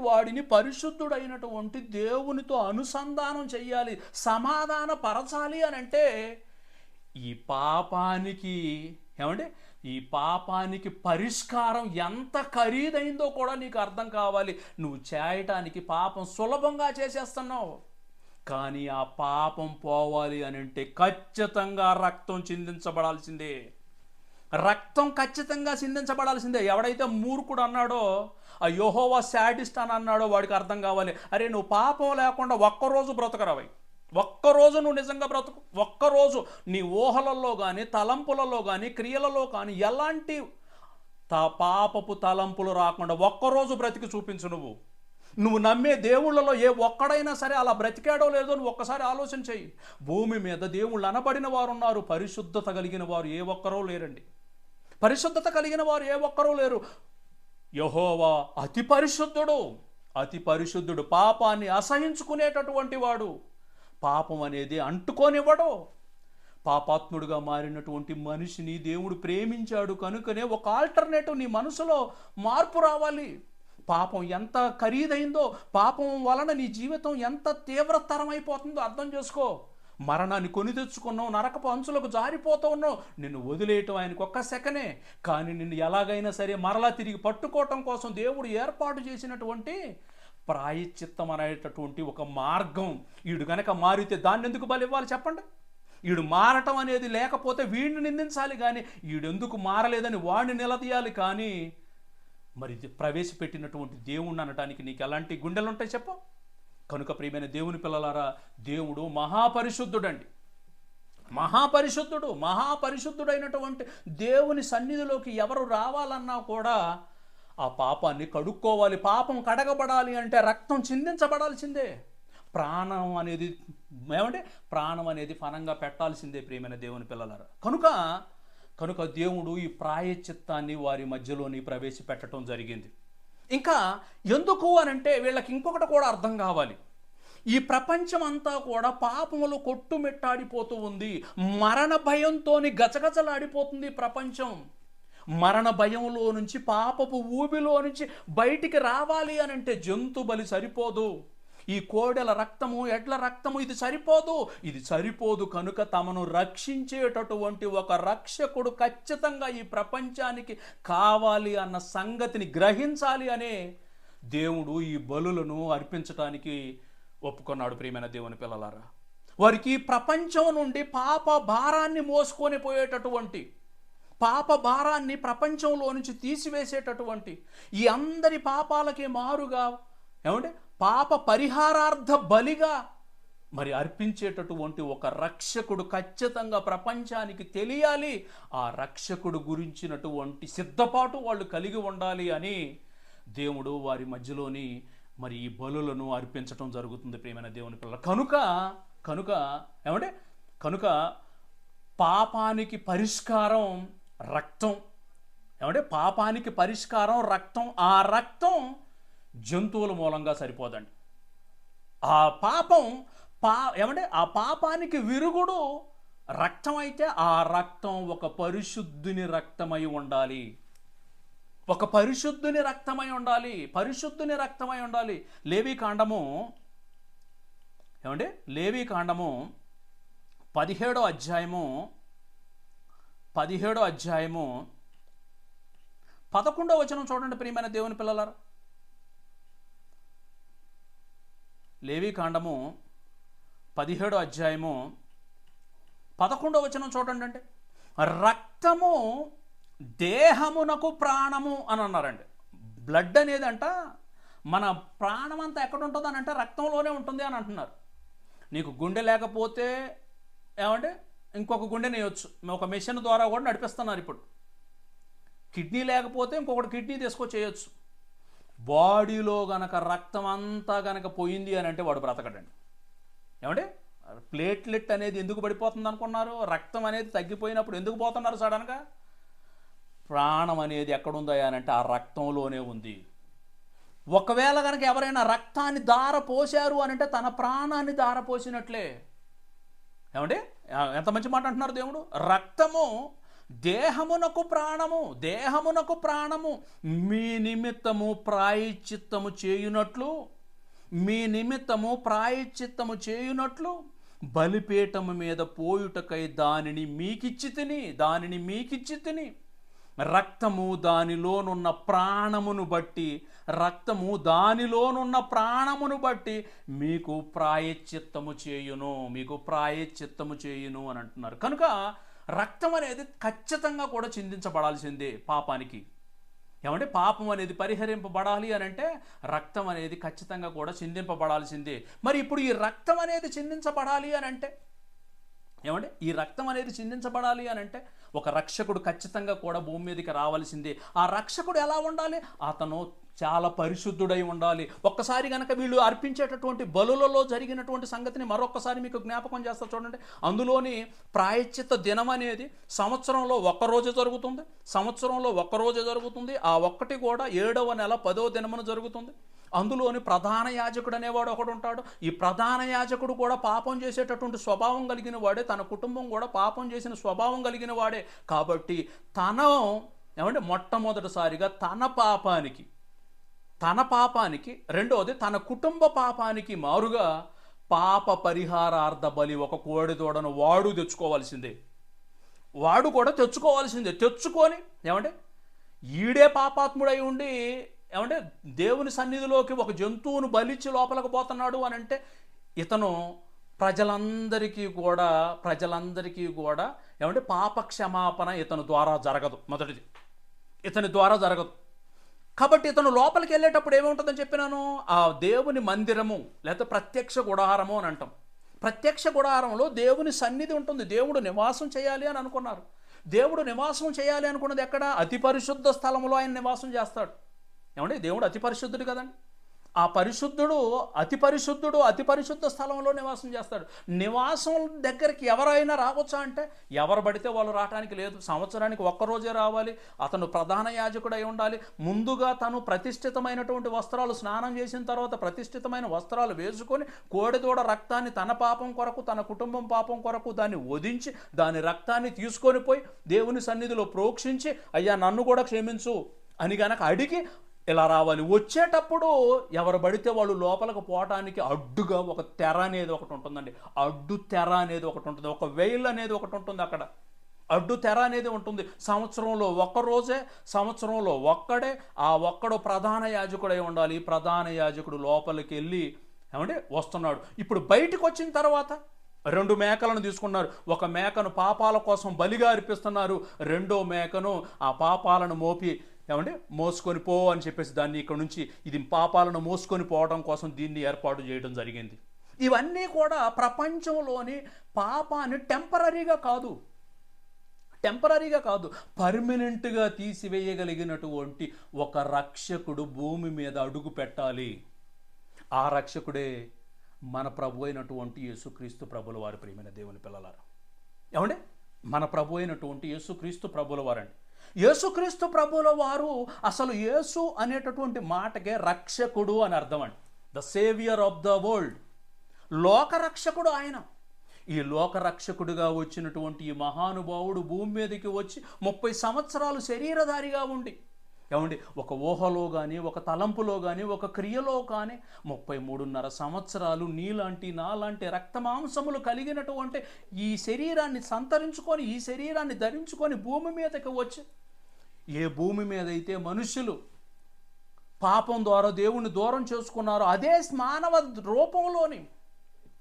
వాడిని పరిశుద్ధుడైనటువంటి దేవునితో అనుసంధానం చెయ్యాలి, సమాధాన పరచాలి అని అంటే ఈ పాపానికి పరిష్కారం ఎంత ఖరీదైందో కూడా నీకు అర్థం కావాలి. నువ్వు చేయటానికి పాపం సులభంగా చేసేస్తున్నావు, కానీ ఆ పాపం పోవాలి అని అంటే ఖచ్చితంగా రక్తం చిందించబడాల్సిందే. రక్తం ఖచ్చితంగా చిందించబడాల్సిందే. ఎవడైతే మూర్ఖుడు అన్నాడో, ఆ యెహోవా శాడిస్ట్ అని అన్నాడో వాడికి అర్థం కావాలి, అరే నువ్వు పాపం లేకుండా ఒక్కరోజు బ్రతకరావై, ఒక్కరోజు నువ్వు నిజంగా బ్రతుకు. ఒక్కరోజు నీ ఊహలలో కానీ, తలంపులలో కానీ, క్రియలలో కానీ ఎలాంటి పాపపు తలంపులు రాకుండా ఒక్కరోజు బ్రతికి చూపించు. నువ్వు నమ్మే దేవుళ్ళలో ఏ ఒక్కడైనా సరే అలా బ్రతికాడో లేదో నువ్వు ఒక్కసారి ఆలోచన చెయ్యి. భూమి మీద దేవుళ్ళు అనబడిన వారు ఉన్నారు, పరిశుద్ధత కలిగిన వారు ఏ ఒక్కరూ లేరండి. పరిశుద్ధత కలిగిన వారు ఏ ఒక్కరూ లేరు. యెహోవా అతి పరిశుద్ధుడు, పాపాన్ని అసహించుకునేటటువంటి వాడు, పాపం అనేది అంటుకోనివ్వడు. పాపాత్ముడుగా మారినటువంటి మనిషిని దేవుడు ప్రేమించాడు కనుకనే ఒక ఆల్టర్నేటివ్ నీ మనసులో మార్పు రావాలి. పాపం ఎంత ఖరీదైందో, పాపం వలన నీ జీవితం ఎంత తీవ్రతరమైపోతుందో అర్థం చేసుకో. మరణాన్ని కొని తెచ్చుకున్నావు, నరకపు అంచులకు జారిపోతూ ఉన్నావు. నిన్ను వదిలేయటం ఆయనకు ఒక్క సెకనే, కానీ నిన్ను ఎలాగైనా సరే మరలా తిరిగి పట్టుకోవటం కోసం దేవుడు ఏర్పాటు చేసినటువంటి ప్రాయశ్చిత్తం అనేటటువంటి ఒక మార్గం. వీడు గనక మారితే దాన్ని ఎందుకు బలి ఇవ్వాలి చెప్పండి? వీడు మారటం అనేది లేకపోతే వీడిని నిందించాలి, కానీ వీడెందుకు మారలేదని వాడిని నిలదీయాలి. కానీ మరి ప్రవేశపెట్టినటువంటి దేవుణ్ణి అనటానికి నీకు ఎలాంటి గుండెలు ఉంటాయి చెప్పు? కనుక ప్రియమైన దేవుని పిల్లలారా, దేవుడు మహాపరిశుద్ధుడండి. మహాపరిశుద్ధుడైనటువంటి దేవుని సన్నిధిలోకి ఎవరు రావాలన్నా కూడా ఆ పాపాన్ని కడుక్కోవాలి. పాపం కడగబడాలి అంటే రక్తం చిందించబడాల్సిందే. ప్రాణం అనేది ఫనంగా పెట్టాల్సిందే ప్రియమైన దేవుని పిల్లలారా. కనుక దేవుడు ఈ ప్రాయశ్చిత్తాన్ని వారి మధ్యలోని ప్రవేశపెట్టడం జరిగింది. ఇంకా ఎందుకు అనంటే వీళ్ళకి ఇంకొకటి కూడా అర్థం కావాలి. ఈ ప్రపంచం అంతా కూడా పాపములు కొట్టుమిట్టాడిపోతూ ఉంది. మరణ భయంతో గజగజలాడిపోతుంది ప్రపంచం. మరణ భయంలో నుంచి, పాపపు ఊబిలో నుంచి బయటికి రావాలి అనంటే జంతు బలి సరిపోదు. ఈ కోడెల రక్తము, ఎడ్ల రక్తము ఇది సరిపోదు. కనుక తమను రక్షించేటటువంటి ఒక రక్షకుడు ఖచ్చితంగా ఈ ప్రపంచానికి కావాలి అన్న సంగతిని గ్రహించాలి అనే దేవుడు ఈ బలులను అర్పించటానికి ఒప్పుకున్నాడు. ప్రియమైన దేవుని పిల్లలారా, వారికి ప్రపంచం నుండి పాప భారాన్ని మోసుకొని పోయేటటువంటి, పాప భారాన్ని ప్రపంచంలో నుంచి తీసివేసేటటువంటి, ఈ అందరి పాపాలకి మారుగా పాప పరిహారార్థ బలిగా మరి అర్పించేటటువంటి ఒక రక్షకుడు ఖచ్చితంగా ప్రపంచానికి తెలియాలి. ఆ రక్షకుడు గురించినటువంటి సిద్ధపాటు వాళ్ళు కలిగి ఉండాలి అని దేవుడు వారి మధ్యలోని మరి ఈ బలులను అర్పించటం జరుగుతుంది. ప్రియమైన దేవుని పిల్లలు, కనుక పాపానికి పరిష్కారం రక్తం. పాపానికి పరిష్కారం రక్తం. ఆ రక్తం జంతువుల మూలంగా సరిపోదండి. ఆ పాపానికి విరుగుడు రక్తం అయితే ఆ రక్తం ఒక పరిశుద్ధుని రక్తమై ఉండాలి. పరిశుద్ధుని రక్తమై ఉండాలి. లేవీకాండము 17వ అధ్యాయము 11వ వచనం చూడండి ప్రియమైన దేవుని పిల్లలారా. లేవీకాండము 17వ అధ్యాయము 11వ వచనం చూడండి. అంటే రక్తము దేహమునకు ప్రాణము అని అన్నారండి. బ్లడ్ అనేది అంట మన ప్రాణం అంతా ఎక్కడ ఉంటుంది అని అంటే రక్తంలోనే ఉంటుంది అని అంటున్నారు. నీకు గుండె లేకపోతే ఇంకొక గుండెని వేయొచ్చు, ఒక మెషిన్ ద్వారా కూడా నడిపిస్తున్నారు ఇప్పుడు. కిడ్నీ లేకపోతే ఇంకొకటి కిడ్నీ తీసుకొచ్చి చేయొచ్చు. బాడీలో గనక రక్తం అంతా గనక పోయింది అని అంటే వాడు బ్రతకడండి. ఏమంటే ప్లేట్లెట్ అనేది ఎందుకు పడిపోతుంది అనుకున్నారు? రక్తం అనేది తగ్గిపోయినప్పుడు ఎందుకు పోతున్నారు సడన్గా? ప్రాణం అనేది ఎక్కడుందా అని అంటే ఆ రక్తంలోనే ఉంది. ఒకవేళ కనుక ఎవరైనా రక్తాన్ని ధార పోశారు అని అంటే తన ప్రాణాన్ని ధార పోసినట్లే. ఏమంటే ఎంత మంచి మాట అంటున్నారు దేవుడు. రక్తము దేహమునకు ప్రాణము, దేహమునకు ప్రాణము. మీ నిమిత్తము ప్రాయశ్చిత్తము చేయునట్లు, మీ నిమిత్తము ప్రాయశ్చిత్తము చేయునట్లు బలిపీఠము మీద పోయుటకై దానిని మీకిచ్చి తిని. రక్తము దానిలోనున్న ప్రాణమును బట్టి, రక్తము దానిలోనున్న ప్రాణమును బట్టి మీకు ప్రాయశ్చిత్తము చేయును అని అంటున్నారు. కనుక రక్తం అనేది ఖచ్చితంగా కూడా చిందించబడాల్సిందే పాపానికి. ఏమంటే పాపం అనేది పరిహరింపబడాలి అని అంటే రక్తం అనేది ఖచ్చితంగా కూడా చిందింపబడాల్సిందే. మరి ఇప్పుడు ఈ రక్తం అనేది చిందించబడాలి అని అంటే ఏమంటే ఈ రక్తం అనేది చిందించబడాలి అని అంటే ఒక రక్షకుడు ఖచ్చితంగా కూడా భూమి మీదకి రావాల్సిందే. ఆ రక్షకుడు ఎలా ఉండాలి? అతను చాలా పరిశుద్ధుడై ఉండాలి. ఒక్కసారి కనుక వీళ్ళు అర్పించేటటువంటి బలులలో జరిగినటువంటి సంగతిని మరొకసారి మీకు జ్ఞాపకం చేస్తా చూడండి. అందులోని ప్రాయశ్చిత్త దినం అనేది సంవత్సరంలో ఒక్కరోజు జరుగుతుంది. ఆ ఒక్కటి కూడా 7వ నెల 10వ దినమున జరుగుతుంది. అందులోని ప్రధాన యాజకుడు అనేవాడు ఒకడు ఉంటాడు. ఈ ప్రధాన యాజకుడు కూడా పాపం చేసేటటువంటి స్వభావం కలిగిన వాడే, తన కుటుంబం కూడా పాపం చేసిన స్వభావం కలిగిన వాడే. కాబట్టి ఏమంటే మొట్టమొదటిసారిగా తన పాపానికి రెండవది తన కుటుంబ పాపానికి మారుగా పాప పరిహారార్థ బలి ఒక కోడి దూడను వాడు తెచ్చుకోవాల్సిందే. తెచ్చుకొని ఏమంటే ఈడే పాపాత్ముడై ఉండి ఏమంటే దేవుని సన్నిధిలోకి ఒక జంతువును బలిచ్చి లోపలికి పోతున్నాడు అని అంటే ఇతను ప్రజలందరికీ కూడా ఏమంటే పాప క్షమాపణ ఇతని ద్వారా జరగదు. మొదటిది ఇతని ద్వారా జరగదు. కాబట్టి ఇతను లోపలికి వెళ్ళేటప్పుడు ఏముంటుందని చెప్పినాను? ఆ దేవుని మందిరము లేకపోతే ప్రత్యక్ష గుడారము అని అంటాం. ప్రత్యక్ష గుడారంలో దేవుని సన్నిధి ఉంటుంది. దేవుడు నివాసం చేయాలి అని అనుకున్నారు. దేవుడు నివాసం చేయాలి అనుకున్నది ఎక్కడ? అతి పరిశుద్ధ స్థలంలో ఆయన నివాసం చేస్తాడు. ఏమంటే దేవుడు అతి పరిశుద్ధుడు కదండి. ఆ పరిశుద్ధుడు అతి పరిశుద్ధ స్థలంలో నివాసం చేస్తాడు. నివాసం దగ్గరికి ఎవరైనా రావచ్చా అంటే ఎవరు పడితే వాళ్ళు రావడానికి లేదు. సంవత్సరానికి ఒక్కరోజే రావాలి. అతను ప్రధాన యాజకుడు అయి ఉండాలి. ముందుగా తను ప్రతిష్ఠితమైనటువంటి వస్త్రాలు, స్నానం చేసిన తర్వాత ప్రతిష్ఠితమైన వస్త్రాలు వేసుకొని కోడిదూడ రక్తాన్ని తన పాపం కొరకు, తన కుటుంబం పాపం కొరకు దాన్ని వధించి దాని రక్తాన్ని తీసుకొని పోయి దేవుని సన్నిధిలో ప్రోక్షించి అయ్యా నన్ను కూడా క్షమించు అని గనక అడిగి ఇలా రావాలి. వచ్చేటప్పుడు ఎవరు పడితే వాళ్ళు లోపలికి పోవటానికి అడ్డుగా ఒక తెర అనేది ఒకటి ఉంటుందండి. అడ్డు తెర అనేది ఒకటి ఉంటుంది. ఒక వెయిల్ అనేది ఒకటి ఉంటుంది. అక్కడ అడ్డు తెర అనేది ఉంటుంది. సంవత్సరంలో ఒక్కడే ఆ ఒక్కడు ప్రధాన యాజకుడై ఉండాలి. ప్రధాన యాజకుడు లోపలికి వెళ్ళి ఏమంటే వస్తున్నాడు. ఇప్పుడు బయటకు వచ్చిన తర్వాత 2 మేకలను తీసుకున్నారు. ఒక మేకను పాపాల కోసం బలిగా అర్పిస్తున్నారు. రెండో మేకను ఆ పాపాలను మోసుకొని పో అని చెప్పేసి దాన్ని ఇక్కడ నుంచి ఇది పాపాలను మోసుకొని పోవడం కోసం దీన్ని ఏర్పాటు చేయడం జరిగింది. ఇవన్నీ కూడా ప్రపంచంలోని పాపాన్ని టెంపరరీగా కాదు పర్మనెంట్గా తీసివేయగలిగినటువంటి ఒక రక్షకుడు భూమి మీద అడుగు పెట్టాలి. ఆ రక్షకుడే మన ప్రభు అయినటువంటి యేసుక్రీస్తు ప్రభుల వారి ప్రియమైన దేవుని పిల్లలారా. ఏమంటే మన ప్రభు అయినటువంటి యేసుక్రీస్తు ప్రభుల వారండి. యేసుక్రీస్తు ప్రభుల వారు అసలు యేసు అనేటటువంటి మాటకే రక్షకుడు అని అర్థం అండి. The saviour of the world, లోకరక్షకుడు ఆయన. ఈ లోకరక్షకుడిగా వచ్చినటువంటి ఈ మహానుభావుడు భూమి మీదకి వచ్చి 30 సంవత్సరాలు శరీరధారిగా ఉండి ఏమండి ఒక ఊహలో కానీ, ఒక తలంపులో కానీ, ఒక క్రియలో కానీ 33.5 సంవత్సరాలు నీలాంటి నాలాంటి రక్తమాంసములు కలిగినటువంటి ఈ శరీరాన్ని సంతరించుకొని, ఈ శరీరాన్ని ధరించుకొని భూమి మీదకి వచ్చి ఏ భూమి మీద అయితే మనుషులు పాపం ద్వారా దేవుణ్ణి దూరం చేసుకున్నారో అదే మానవ రూపంలోని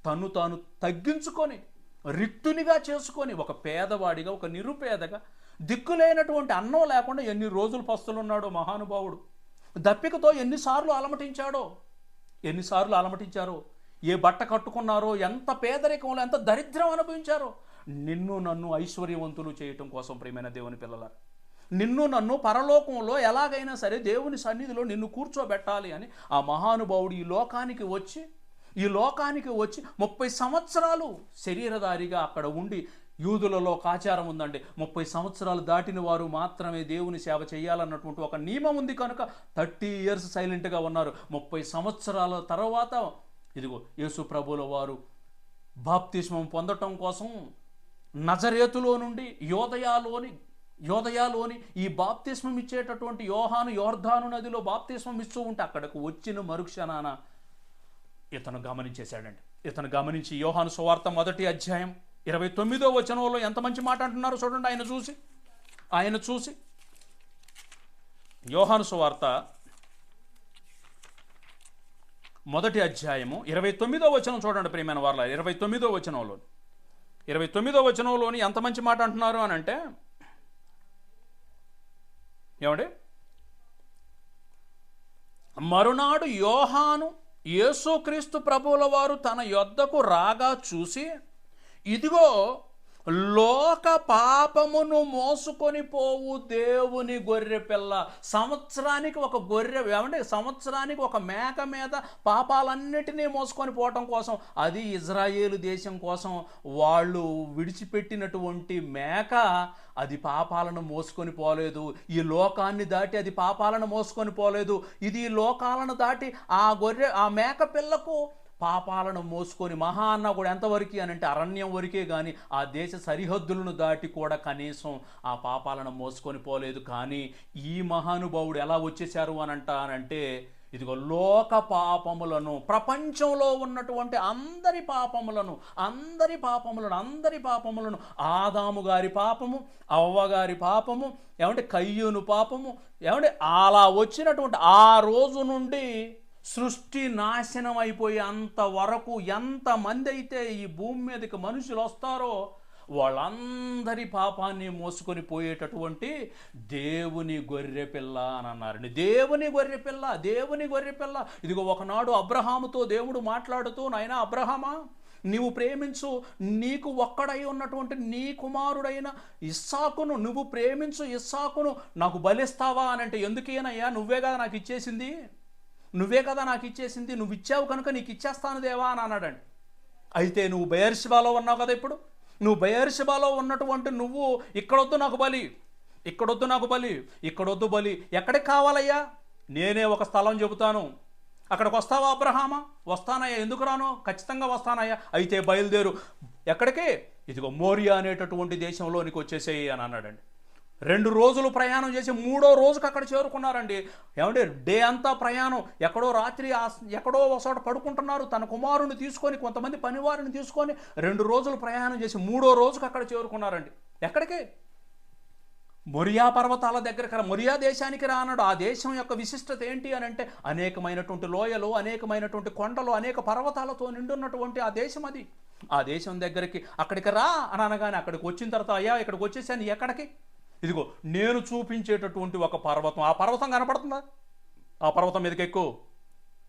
తను తాను తగ్గించుకొని రిక్తునిగా చేసుకొని ఒక పేదవాడిగా, ఒక నిరుపేదగా, దిక్కులేనటువంటి అన్నం లేకుండా ఎన్ని రోజులు పస్తులున్నాడో మహానుభావుడు. దప్పికతో ఎన్నిసార్లు అలమటించారో, ఏ బట్ట కట్టుకున్నారో, ఎంత పేదరికంలో ఎంత దరిద్రం అనుభవించారో. నిన్ను నన్ను ఐశ్వర్యవంతులు చేయటం కోసం ప్రియమైన దేవుని పిల్లలారా, నిన్ను నన్ను పరలోకంలో ఎలాగైనా సరే దేవుని సన్నిధిలో నిన్ను కూర్చోబెట్టాలి అని ఆ మహానుభావుడు ఈ లోకానికి వచ్చి 30 సంవత్సరాలు శరీరధారిగా అక్కడ ఉండి, యూదులలో ఒక ఆచారం ఉందండి, 30 సంవత్సరాలు దాటిన వారు మాత్రమే దేవుని సేవ చేయాలన్నటువంటి ఒక నియమం ఉంది కనుక 30 ఇయర్స్ సైలెంట్గా ఉన్నారు. 30 సంవత్సరాల తర్వాత ఇదిగో యేసు ప్రభుల వారు బాప్తిస్మం పొందటం కోసం నజరేతులో నుండి యోదయాలోని ఈ బాప్తిస్మం ఇచ్చేటటువంటి యోహాను యోర్దాను నదిలో బాప్తిస్మం ఇస్తూ ఉంటే అక్కడకు వచ్చిన మరుక్షణాన ఇతను గమనించేశాడండి. ఇతను గమనించి యోహాను సువార్త 1వ అధ్యాయం 29వ వచనంలో ఎంత మంచి మాట అంటున్నారో చూడండి. ఆయన చూసి యోహాను సువార్త 1వ అధ్యాయము 29వ వచనం చూడండి ప్రియమైన వారలారా. 29వ వచనంలోని ఎంత మంచి మాట అంటున్నారు అని అంటే, ఏమండి, మరునాడు యోహాను యేసుక్రీస్తు ప్రభువుల వారు తన యొద్దకు రాగా చూసి, ఇదిగో లోక పాపమును మోసుకొని పోవు దేవుని గొర్రె పిల్ల. సంవత్సరానికి ఒక గొర్రె, ఏమంటే సంవత్సరానికి ఒక మేక మీద పాపాలన్నిటినీ మోసుకొని పోవటం కోసం, అది ఇజ్రాయేలు దేశం కోసం వాళ్ళు విడిచిపెట్టినటువంటి మేక అది పాపాలను మోసుకొని పోలేదు. ఈ లోకాన్ని దాటి అది పాపాలను మోసుకొని పోలేదు. ఇది ఈ లోకాలను దాటి ఆ మేక పిల్లకు పాపాలను మోసుకొని మహా అన్న కూడా ఎంతవరకు అని అంటే అరణ్యం వరకే, కానీ ఆ దేశ సరిహద్దులను దాటి కూడా కనీసం ఆ పాపాలను మోసుకొని పోలేదు. కానీ ఈ మహానుభావుడు ఎలా వచ్చేశారు అని అంటే, ఇదిగో లోక పాపములను, ప్రపంచంలో ఉన్నటువంటి అందరి పాపములను, ఆదాము గారి పాపము, అవ్వగారి పాపము, ఏమంటే కయ్యూను పాపము, ఏమంటే అలా వచ్చినటువంటి ఆ రోజు నుండి సృష్టి నాశనం అయిపోయి అంతవరకు ఎంతమంది అయితే ఈ భూమి మీదకి మనుషులు వస్తారో వాళ్ళందరి పాపాన్ని మోసుకొని పోయేటటువంటి దేవుని గొర్రె పిల్ల అని అన్నారండి. దేవుని గొర్రె పిల్ల. ఇదిగో ఒకనాడు అబ్రహాముతో దేవుడు మాట్లాడుతూ, నాయనా అబ్రహామా, నీవు ప్రేమించు, నీకు ఒక్కడై ఉన్నటువంటి నీ కుమారుడైన ఇస్సాకును నువ్వు ప్రేమించు, ఇస్సాకును నాకు బలిస్తావా అని అంటే, ఎందుకేనయ్యా, నువ్వే కదా నాకు ఇచ్చేసింది, నువ్వు ఇచ్చావు కనుక నీకు ఇచ్చేస్తాను దేవా అని అన్నాడండి. అయితే నువ్వు బెయేర్షెబాలో ఉన్నావు కదా, ఇప్పుడు నువ్వు బెయేర్షెబాలో ఉన్నటువంటి నువ్వు ఇక్కడొద్దు నాకు బలి, ఎక్కడికి కావాలయ్యా, నేనే ఒక స్థలం చెబుతాను, అక్కడికి వస్తావా అబ్రహామా? వస్తానయ్యా, ఎందుకు రాను, ఖచ్చితంగా వస్తానయ్యా. అయితే బయలుదేరు, ఎక్కడికి, ఇదిగో మోరియా అనేటటువంటి దేశంలోనికి వచ్చేసేయి అని అన్నాడండి. 2 రోజులు ప్రయాణం చేసి 3వ రోజుకి అక్కడ చేరుకున్నారండి. ఏమంటే డే అంతా ప్రయాణం, ఎక్కడో రాత్రి ఎక్కడో ఒకచోట పడుకుంటున్నారు. తన కుమారుని తీసుకొని, కొంతమంది పనివారిని తీసుకొని 2 రోజులు ప్రయాణం చేసి 3వ రోజుకి అక్కడ చేరుకున్నారండి. ఎక్కడికి? మొరియా పర్వతాల దగ్గర, మొరియా దేశానికి రానాడు. ఆ దేశం యొక్క విశిష్టత ఏంటి అని అంటే, అనేకమైనటువంటి లోయలు, అనేకమైనటువంటి కొండలు, అనేక పర్వతాలతో నిండున్నటువంటి ఆ దేశం అది. ఆ దేశం దగ్గరికి అక్కడికి రా అని అనగానే అక్కడికి వచ్చిన తర్వాత, అయ్యా ఇక్కడికి వచ్చేసాను, ఎక్కడికి, ఇదిగో నేను చూపించేటటువంటి ఒక పర్వతం, ఆ పర్వతం కనపడుతుందా, ఆ పర్వతం మీదకి ఎక్కువ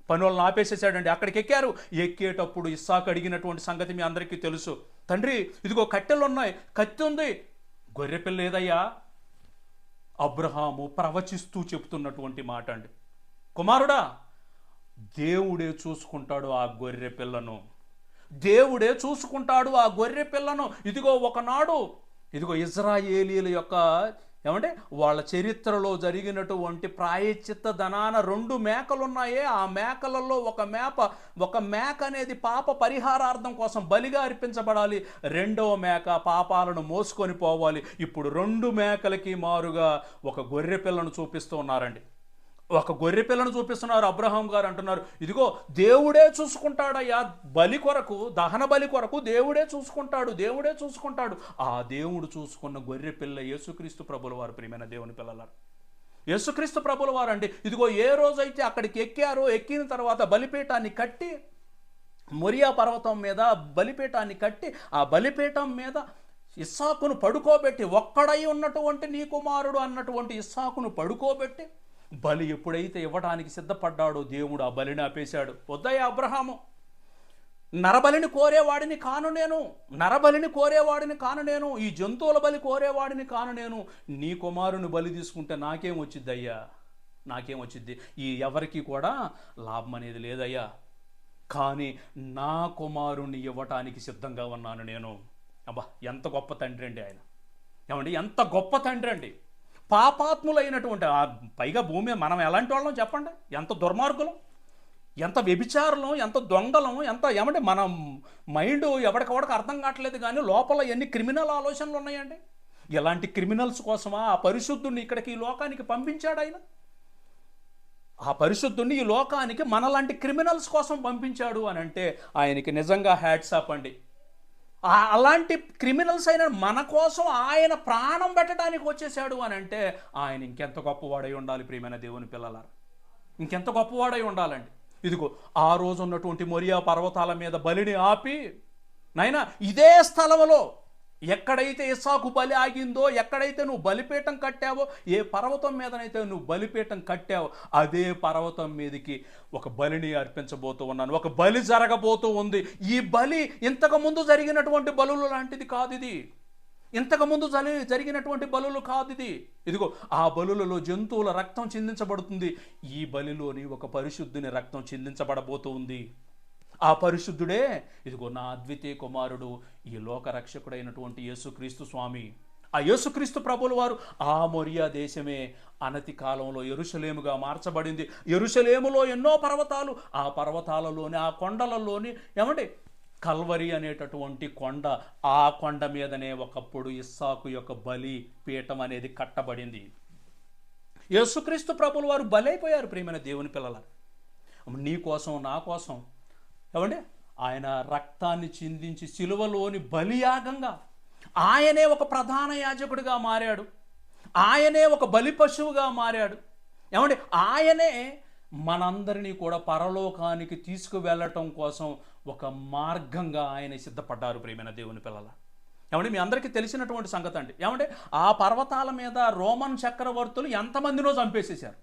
పని వాళ్ళని ఆపేసేసాడండి. అక్కడికి ఎక్కారు. ఎక్కేటప్పుడు ఇస్సాకు అడిగినటువంటి సంగతి మీ అందరికీ తెలుసు. తండ్రి ఇదిగో కట్టెలు ఉన్నాయి, కత్తి ఉంది, గొర్రెపిల్ల లేదయ్యా. అబ్రహాము ప్రవచిస్తూ చెప్తున్నటువంటి మాట అండి, కుమారుడా, దేవుడే చూసుకుంటాడు ఆ గొర్రె పిల్లను, ఇదిగో ఒకనాడు ఇదిగో ఇజ్రాయేలీల యొక్క, ఏమంటే వాళ్ళ చరిత్రలో జరిగినటువంటి ప్రాయశ్చిత్త ధనాన 2 మేకలున్నాయే, ఆ మేకలలో ఒక మేక అనేది పాప పరిహారార్థం కోసం బలిగా అర్పించబడాలి, 2వ మేక పాపాలను మోసుకొని పోవాలి. ఇప్పుడు 2 మేకలకి మారుగా ఒక గొర్రె పిల్లను చూపిస్తూ ఉన్నారండి. అబ్రహాం గారు అంటున్నారు, ఇదిగో దేవుడే చూసుకుంటాడయ్యా, బలి కొరకు, దహన బలి కొరకు దేవుడే చూసుకుంటాడు. ఆ దేవుడు చూసుకున్న గొర్రె పిల్ల యేసుక్రీస్తు ప్రభుల వారు. ప్రియమైన దేవుని పిల్లలారా, యేసుక్రీస్తు ప్రభుల వారు అండి. ఇదిగో ఏ రోజైతే అక్కడికి ఎక్కారో, ఎక్కిన తర్వాత బలిపీఠాన్ని కట్టి, మొరియా పర్వతం మీద బలిపీఠాన్ని కట్టి, ఆ బలిపీఠం మీద ఇస్సాకును పడుకోబెట్టి, ఒక్కడై ఉన్నటువంటి నీ కుమారుడు అన్నటువంటి ఇస్సాకును పడుకోబెట్టి, బలి ఎప్పుడైతే ఇవ్వడానికి సిద్ధపడ్డాడో దేవుడు ఆ బలిని ఆపేశాడు. వద్దయ్యా అబ్రహాము, నరబలిని కోరేవాడిని కాను నేను, నరబలిని కోరేవాడిని కాను నేను, ఈ జంతువుల బలి కోరేవాడిని కాను నేను. నీ కుమారుని బలి తీసుకుంటే నాకేం వచ్చిద్ది అయ్యా, నాకేం వచ్చిద్ది? ఈ ఎవరికి కూడా లాభం అనేది లేదయ్యా. కానీ నా కుమారుణ్ణి ఇవ్వటానికి సిద్ధంగా ఉన్నాను నేను. అబ్బా, ఎంత గొప్ప తండ్రి అండి ఆయన. ఏమండి, ఎంత గొప్ప తండ్రి అండి. పాపాత్ములైనటువంటి పైగా భూమి మీద మనం ఎలాంటి వాళ్ళం చెప్పండి? ఎంత దుర్మార్గులం, ఎంత వ్యభిచారులం, ఎంత దొంగలం, ఎంత ఏమంటే మన మైండ్ ఎవడికవడికి అర్థం కావట్లేదు. కానీ లోపల ఎన్ని క్రిమినల్ ఆలోచనలు ఉన్నాయండి. ఇలాంటి క్రిమినల్స్ కోసమా ఆ పరిశుద్ధుడిని ఇక్కడికి ఈ లోకానికి పంపించాడు ఆయన? ఆ పరిశుద్ధుడిని ఈ లోకానికి మనలాంటి క్రిమినల్స్ కోసం పంపించాడు అని అంటే ఆయనకి నిజంగా హ్యాట్స్ ఆఫ్ అండి. అలాంటి క్రిమినల్స్ అయిన మన కోసం ఆయన ప్రాణం పెట్టడానికి వచ్చేసాడు అని అంటే ఆయన ఇంకెంత గొప్పవాడై ఉండాలి ప్రియమైన దేవుని పిల్లలారా, ఇంకెంత గొప్పవాడై ఉండాలండి. ఇదిగో ఆ రోజు ఉన్నటువంటి మొరియా పర్వతాల మీద బలిని ఆపి, నైనా ఇదే స్థలంలో ఎక్కడైతే ఇస్సాకు బలి ఆగిందో, ఎక్కడైతే నువ్వు బలిపీఠం కట్టావో, ఏ పర్వతం మీదనైతే నువ్వు బలిపీఠం కట్టావో అదే పర్వతం మీదకి ఒక బలిని అర్పించబోతూ ఉన్నాను, ఒక బలి జరగబోతూ ఉంది. ఈ బలి ఇంతకుముందు జరిగినటువంటి బలులు లాంటిది కాదు ఇది, ఇంతకుముందు జరిగినటువంటి బలులు కాదు ఇది. ఇదిగో ఆ బలులలో జంతువుల రక్తం చిందించబడుతుంది, ఈ బలిలోని ఒక పరిశుద్ధుని రక్తం చిందించబడబోతూ ఉంది. ఆ పరిశుద్ధుడే ఇదిగో నా అద్వితీయ కుమారుడు, ఈ లోక రక్షకుడైనటువంటి యేసుక్రీస్తు స్వామి. ఆ యేసుక్రీస్తు ప్రభుల వారు ఆ మొరియా దేశమే అనతి కాలంలో యెరూషలేముగా మార్చబడింది. యెరూషలేములో ఎన్నో పర్వతాలు, ఆ పర్వతాలలోని ఆ కొండలలోని ఏమంటే కల్వరి అనేటటువంటి కొండ, ఆ కొండ మీదనే ఒకప్పుడు ఇస్సాకు యొక్క బలి పీఠం అనేది కట్టబడింది. యేసుక్రీస్తు ప్రభుల వారు బలైపోయారు ప్రియమైన దేవుని పిల్లల. నీ కోసం నా కోసం ఏమండి ఆయన రక్తాన్ని చిందించి సిలువలోని బలియాగంగా ఆయనే ఒక ప్రధాన యాజకుడిగా మారాడు, ఆయనే ఒక బలి పశువుగా మారాడు. ఏమండి ఆయనే మనందరినీ కూడా పరలోకానికి తీసుకువెళ్ళటం కోసం ఒక మార్గంగా ఆయన సిద్ధపడ్డారు ప్రియమైన దేవుని పిల్లల. ఏమంటే మీ అందరికీ తెలిసినటువంటి సంగతి అండి. ఏమంటే ఆ పర్వతాల మీద రోమన్ చక్రవర్తులు ఎంతమందినో చంపేసేశారు,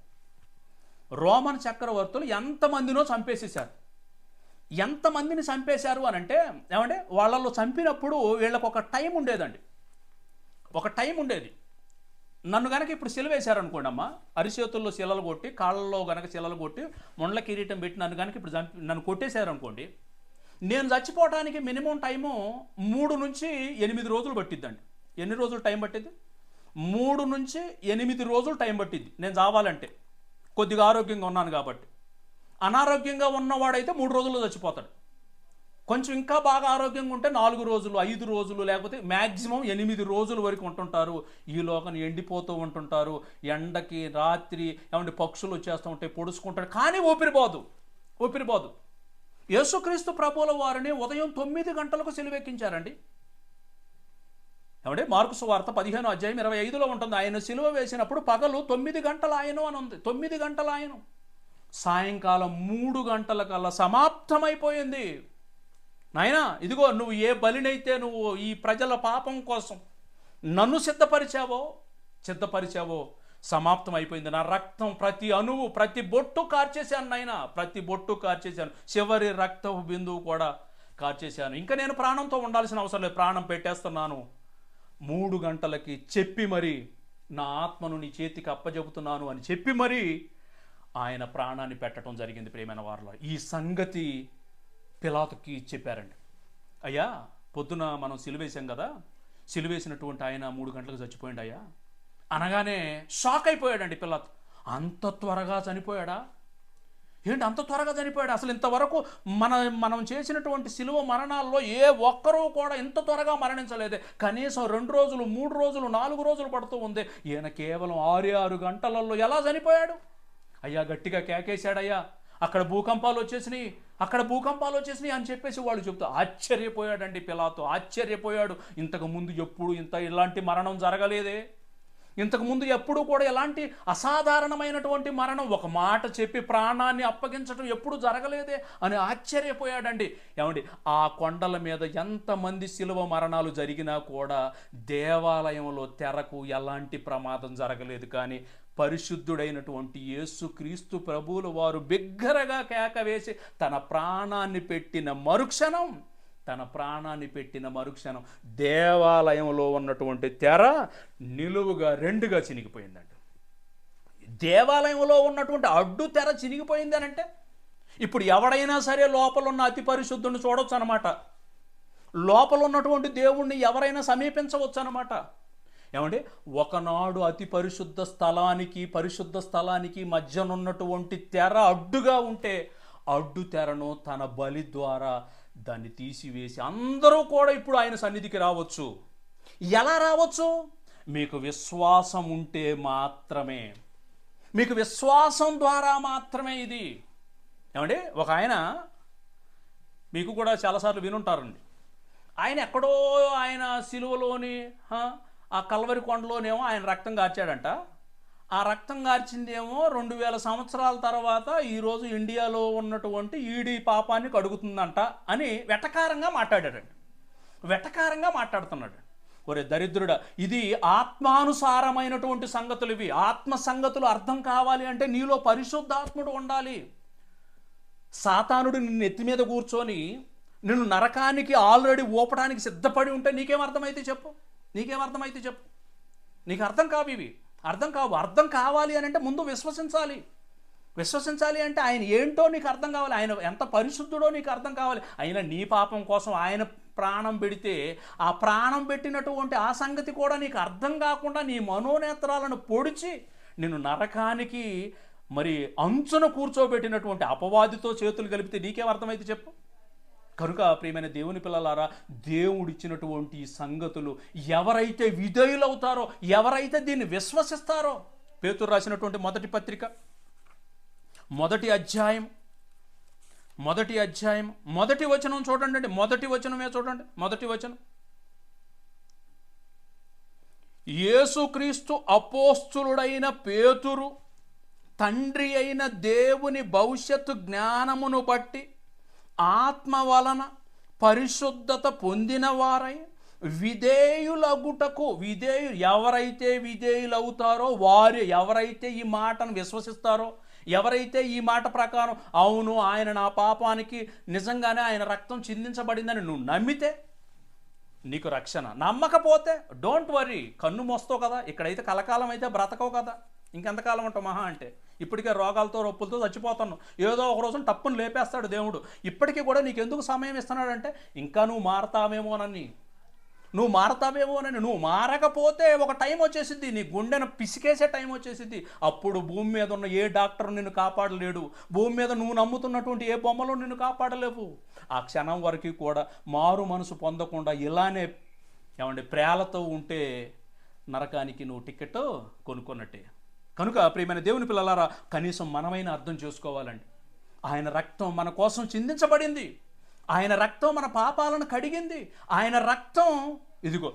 రోమన్ చక్రవర్తులు ఎంతమందినో చంపేసేశారు. ఎంతమందిని చంపేశారు అని అంటే ఏమంటే వాళ్ళలో చంపినప్పుడు వీళ్ళకు ఒక టైం ఉండేదండి, ఒక టైం ఉండేది. నన్ను గనక ఇప్పుడు శిల వేశారనుకోండి అమ్మా, అరిచేతుల్లో శిలలు కొట్టి, కాళ్ళలో గనక శిలలు కొట్టి, మొండ్ల కిరీటం పెట్టి నన్ను గనక ఇప్పుడు నన్ను కొట్టేశారనుకోండి, నేను చచ్చిపోవడానికి మినిమం టైము 3 నుంచి 8 రోజులు పట్టిద్దండి. ఎన్ని రోజులు టైం పట్టిద్ది? 3 నుంచి 8 రోజులు టైం పట్టిద్ది నేను చావాలంటే, కొద్దిగా ఆరోగ్యంగా ఉన్నాను కాబట్టి. అనారోగ్యంగా ఉన్నవాడైతే 3 రోజుల్లో చచ్చిపోతాడు. కొంచెం ఇంకా బాగా ఆరోగ్యంగా ఉంటే 4 రోజులు, 5 రోజులు, లేకపోతే మ్యాక్సిమం 8 రోజుల వరకు ఉంటుంటారు. ఈ లోకం ఎండిపోతూ ఉంటుంటారు, ఎండకి రాత్రి ఏమంటే పక్షులు వచ్చేస్తూ ఉంటాయి, పొడుచుకుంటాడు, కానీ ఊపిరిపోదు. యేసుక్రీస్తు ప్రభువుల వారిని ఉదయం 9 గంటలకు సిలువెక్కించారండి. ఏమంటే మార్కు సువార్త 15వ అధ్యాయం 25లో ఉంటుంది. ఆయన సిలువ వేసినప్పుడు పగలు 9 గంటల ఆయను అని ఉంది, 9 గంటల ఆయను. సాయంకాలం 3 గంటలకల్లా సమాప్తమైపోయింది. నాయనా ఇదిగో నువ్వు ఏ బలినైతే నువ్వు ఈ ప్రజల పాపం కోసం నన్ను సిద్ధపరిచావో సమాప్తం అయిపోయింది. నా రక్తం ప్రతి అణువు, ప్రతి బొట్టు కార్చేశాను నాయనా, ప్రతి బొట్టు కార్చేశాను, చివరి రక్తపు బిందువు కూడా కార్చేశాను. ఇంకా నేను ప్రాణంతో ఉండాల్సిన అవసరం లేదు, ప్రాణం పెట్టేస్తున్నాను. 3 గంటలకి చెప్పి మరి నా ఆత్మను నీ చేతికి అప్పజెపుతున్నాను అని చెప్పి మరి ఆయన ప్రాణాన్ని పెట్టడం జరిగింది ప్రియమైన వారిలో. ఈ సంగతి పిలాతుకి చెప్పారండి. అయ్యా పొద్దున మనం సిలువేశాం కదా, సిలువేసినటువంటి ఆయన 3 గంటలకు చచ్చిపోయింది అయ్యా అనగానే షాక్ అయిపోయాడండి పిలాతు. అంత త్వరగా చనిపోయాడా? ఏంటి అంత త్వరగా చనిపోయాడు? అసలు ఇంతవరకు మనం చేసినటువంటి సిలువ మరణాల్లో ఏ ఒక్కరూ కూడా ఇంత త్వరగా మరణించలేదే. కనీసం 2 రోజులు, 3 రోజులు, 4 రోజులు పడుతూ ఉంది. ఈయన కేవలం 6 గంటలలో ఎలా చనిపోయాడు? అయ్యా గట్టిగా కేకేశాడయ్యా, అక్కడ భూకంపాలు వచ్చేసినాయి అని చెప్పేసి వాళ్ళు చెప్తూ ఆశ్చర్యపోయాడండి పిలాతు, ఆశ్చర్యపోయాడు. ఇంతకు ముందు ఎప్పుడు ఇలాంటి మరణం జరగలేదే, ఇంతకుముందు ఎప్పుడూ కూడా ఎలాంటి అసాధారణమైనటువంటి మరణం, ఒక మాట చెప్పి ప్రాణాన్ని అప్పగించడం ఎప్పుడు జరగలేదే అని ఆశ్చర్యపోయాడండి. ఏమండి ఆ కొండల మీద ఎంతమంది శిలువ మరణాలు జరిగినా కూడా దేవాలయంలో తెరకు ఎలాంటి ప్రమాదం జరగలేదు. కానీ పరిశుద్ధుడైనటువంటి యేసు క్రీస్తు ప్రభువులు వారు బిగ్గరగా కేక వేసి తన ప్రాణాన్ని పెట్టిన మరుక్షణం దేవాలయంలో ఉన్నటువంటి తెర నిలువుగా రెండుగా చినిగిపోయిందండి. దేవాలయంలో ఉన్నటువంటి అడ్డు తెర చినిగిపోయింది అని అంటే ఇప్పుడు ఎవడైనా సరే లోపల ఉన్న అతి పరిశుద్ధుని చూడొచ్చు అనమాట. లోపల ఉన్నటువంటి దేవుణ్ణి ఎవరైనా సమీపించవచ్చు అనమాట. ఏమంటే ఒకనాడు అతి పరిశుద్ధ స్థలానికి మధ్యనున్నటువంటి తెర అడ్డుగా ఉంటే అడ్డు తెరను తన బలి ద్వారా దాన్ని తీసివేసి అందరూ కూడా ఇప్పుడు ఆయన సన్నిధికి రావచ్చు. ఎలా రావచ్చు? మీకు విశ్వాసం ఉంటే మాత్రమే, మీకు విశ్వాసం ద్వారా మాత్రమే ఇది. ఏమంటే ఒక ఆయన, మీకు కూడా చాలాసార్లు వినుంటారండి, ఆయన ఎక్కడో ఆయన సిలువలోని ఆ కల్వరి కొండలోనేమో ఆయన రక్తం కార్చాడంట. ఆ రక్తం కార్చిందేమో 2000 సంవత్సరాల తర్వాత ఈరోజు ఇండియాలో ఉన్నటువంటి ఈడీ పాపాన్ని కడుగుతుందంట అని వెటకారంగా మాట్లాడుతున్నాడు. ఒరే దరిద్రుడా, ఇది ఆత్మానుసారమైనటువంటి సంగతులు. ఇవి ఆత్మ సంగతులు అర్థం కావాలి అంటే నీలో పరిశుద్ధాత్ముడు ఉండాలి. సాతానుడు నిన్ను ఎత్తి మీద కూర్చొని నిన్ను నరకానికి ఆల్రెడీ ఊపడానికి సిద్ధపడి ఉంటే నీకేమర్థమైతే చెప్పు. నీకు అర్థం కావు ఇవి, అర్థం కావాలి అని అంటే ముందు విశ్వసించాలి అంటే ఆయన ఏంటో నీకు అర్థం కావాలి, ఆయన ఎంత పరిశుద్ధుడో నీకు అర్థం కావాలి. అయినా నీ పాపం కోసం ఆయన ప్రాణం పెడితే ఆ ప్రాణం పెట్టినటువంటి ఆ సంగతి కూడా నీకు అర్థం కాకుండా నీ మనోనేత్రాలను పొడిచి నిన్ను నరకానికి మరి అంచున కూర్చోబెట్టినటువంటి అపవాదితో చేతులు కలిపితే నీకేమర్థమైతే చెప్పు. కనుక ప్రియమైన దేవుని పిల్లలారా, దేవుడిచ్చినటువంటి ఈ సంగతులు ఎవరైతే విధేయులవుతారో, ఎవరైతే దీన్ని విశ్వసిస్తారో, పేతురు రాసినటువంటి మొదటి పత్రిక మొదటి అధ్యాయం మొదటి వచనం చూడండి. మొదటి వచనం యేసుక్రీస్తు అపోస్తులుడైన పేతురు తండ్రి అయిన దేవుని భవిష్యత్తు జ్ఞానమును బట్టి ఆత్మ వలన పరిశుద్ధత పొందిన వారై ఎవరైతే విధేయులవుతారో వారు, ఎవరైతే ఈ మాటను విశ్వసిస్తారో, ఎవరైతే ఈ మాట ప్రకారం అవును ఆయన నా పాపానికి నిజంగానే ఆయన రక్తం చిందించబడిందని నువ్వు నమ్మితే నీకు రక్షణ. నమ్మకపోతే డోంట్ వరీ, కన్ను మోస్తావు కదా, ఇక్కడైతే కలకాలం అయితే బ్రతకవు కదా, ఇంకెంతకాలం ఉంటావు మహా అంటే. ఇప్పటికే రోగాలతో రొప్పులతో చచ్చిపోతున్నావు, ఏదో ఒక రోజున తప్పును లేపేస్తాడు దేవుడు. ఇప్పటికీ కూడా నీకు ఎందుకు సమయం ఇస్తున్నాడంటే ఇంకా నువ్వు మారతావేమోనని. నువ్వు మారకపోతే ఒక టైం వచ్చేసిద్ది, నీ గుండెను పిసికేసే టైం వచ్చేసిద్ది. అప్పుడు భూమి మీద ఉన్న ఏ డాక్టర్ నిన్ను కాపాడలేడు, భూమి మీద నువ్వు నమ్ముతున్నటువంటి ఏ బొమ్మలో నిన్ను కాపాడలేవు. ఆ క్షణం వరకు కూడా మారు మనసు పొందకుండా ఇలానే ప్రేలతో ఉంటే నరకానికి నువ్వు టికెట్ కొనుక్కున్నట్టే. కనుక ప్రియమైన దేవుని పిల్లలారా, కనీసం మనమైనా అర్థం చేసుకోవాలండి. ఆయన రక్తం మన కోసం చిందించబడింది, ఆయన రక్తం మన పాపాలను కడిగింది, ఆయన రక్తం ఇదిగో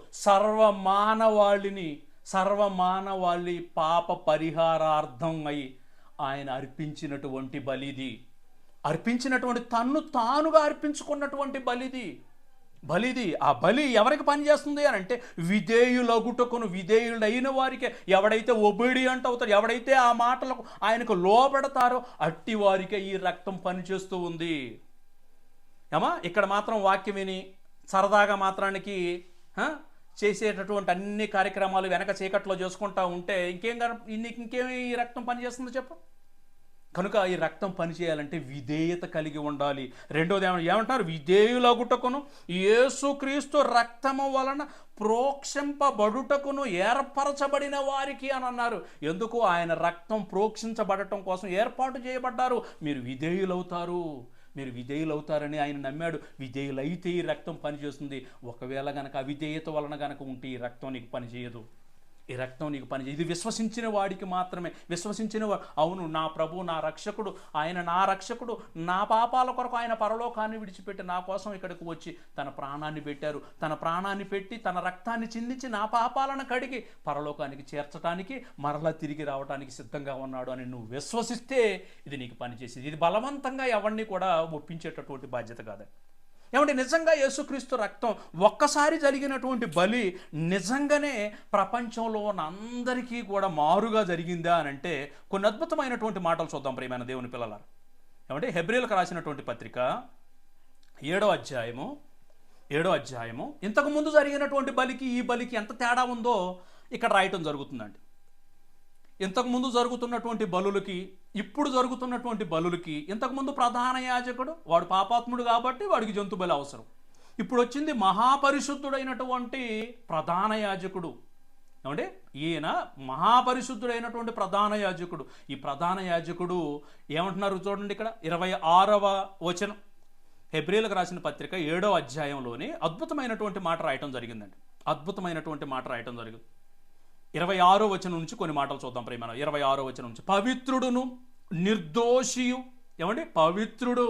సర్వమానవాళి పాప పరిహారార్థం అయి ఆయన అర్పించినటువంటి బలిది, తన్ను తానుగా అర్పించుకున్నటువంటి బలిది. ఆ బలి ఎవరికి పనిచేస్తుంది అని అంటే విధేయుడైన వారికే. ఎవడైతే ఒబీడియంట్ అవుతారో, ఎవడైతే ఆ మాటలకు ఆయనకు లోబడతారో అట్టి వారికే ఈ రక్తం పనిచేస్తూ ఉంది. ఇక్కడ మాత్రం వాక్యం విని సరదాగా మాత్రానికి చేసేటటువంటి అన్ని కార్యక్రమాలు వెనక చీకట్లో చేసుకుంటా ఉంటే ఇంకేమి ఈ రక్తం పనిచేస్తుందో చెప్పు. కనుక ఈ రక్తం పనిచేయాలంటే విధేయత కలిగి ఉండాలి. రెండోది ఏమంటారు? విధేయులగుటకును యేసుక్రీస్తు రక్తము వలన ప్రోక్షింపబడుటకును ఏర్పరచబడిన వారికి అని అన్నారు. ఎందుకు? ఆయన రక్తం ప్రోక్షించబడటం కోసం ఏర్పాటు చేయబడ్డారు. మీరు విధేయులవుతారని ఆయన నమ్మాడు. విధేయులైతే ఈ రక్తం పనిచేస్తుంది. ఒకవేళ గనక అవిధేయత వలన గనక ఉంటే ఈ రక్తం నీకు పనిచేయదు. ఇది విశ్వసించిన వాడికి మాత్రమే. అవును నా ప్రభు నా రక్షకుడు, ఆయన నా రక్షకుడు, నా పాపాల కొరకు ఆయన పరలోకాన్ని విడిచిపెట్టి నా కోసం ఇక్కడికి వచ్చి తన ప్రాణాన్ని పెట్టారు. తన ప్రాణాన్ని పెట్టి తన రక్తాన్ని చిందించి నా పాపాలను కడిగి పరలోకానికి చేర్చడానికి మరలా తిరిగి రావడానికి సిద్ధంగా ఉన్నాడు అని నువ్వు విశ్వసిస్తే ఇది నీకు పనిచేసేది. ఇది బలవంతంగా ఎవరిని కూడా ఒప్పించేటటువంటి బాధ్యత కాదు. ఏమంటే నిజంగా యేసుక్రీస్తు రక్తం ఒక్కసారి జరిగినటువంటి బలి నిజంగానే ప్రపంచంలో ఉన్న అందరికీ కూడా మారుగా జరిగిందా అని అంటే కొన్ని అద్భుతమైనటువంటి మాటలు చూద్దాం ప్రియమైన దేవుని పిల్లలారా. ఏమంటే హెబ్రీలకు రాసినటువంటి పత్రిక 7వ అధ్యాయము ఇంతకుముందు జరిగినటువంటి బలికి ఈ బలికి ఎంత తేడా ఉందో ఇక్కడ రాయటం జరుగుతుందండి. ఇంతకుముందు జరుగుతున్నటువంటి బలులకి ఇప్పుడు జరుగుతున్నటువంటి బలులకి, ఇంతకుముందు ప్రధాన యాజకుడు వాడు పాపాత్ముడు కాబట్టి వాడికి జంతు బలి అవసరం. ఇప్పుడు వచ్చింది మహాపరిశుద్ధుడైనటువంటి ప్రధాన యాజకుడు. ఏమంటే ఈయన మహాపరిశుద్ధుడైనటువంటి ప్రధాన యాజకుడు. ఈ ప్రధాన యాజకుడు ఏమంటున్నారు చూడండి, ఇక్కడ 26వ వచనం హెబ్రీలకు రాసిన పత్రిక 7వ అధ్యాయంలోని అద్భుతమైనటువంటి మాట రాయటం జరిగిందండి. అద్భుతమైనటువంటి మాట రాయటం జరిగింది. 26వ వచనం నుంచి కొన్ని మాటలు చూద్దాం ప్రియమైన. 26వ వచనం నుంచి పవిత్రుడును నిర్దోషియు, ఏమండి పవిత్రుడు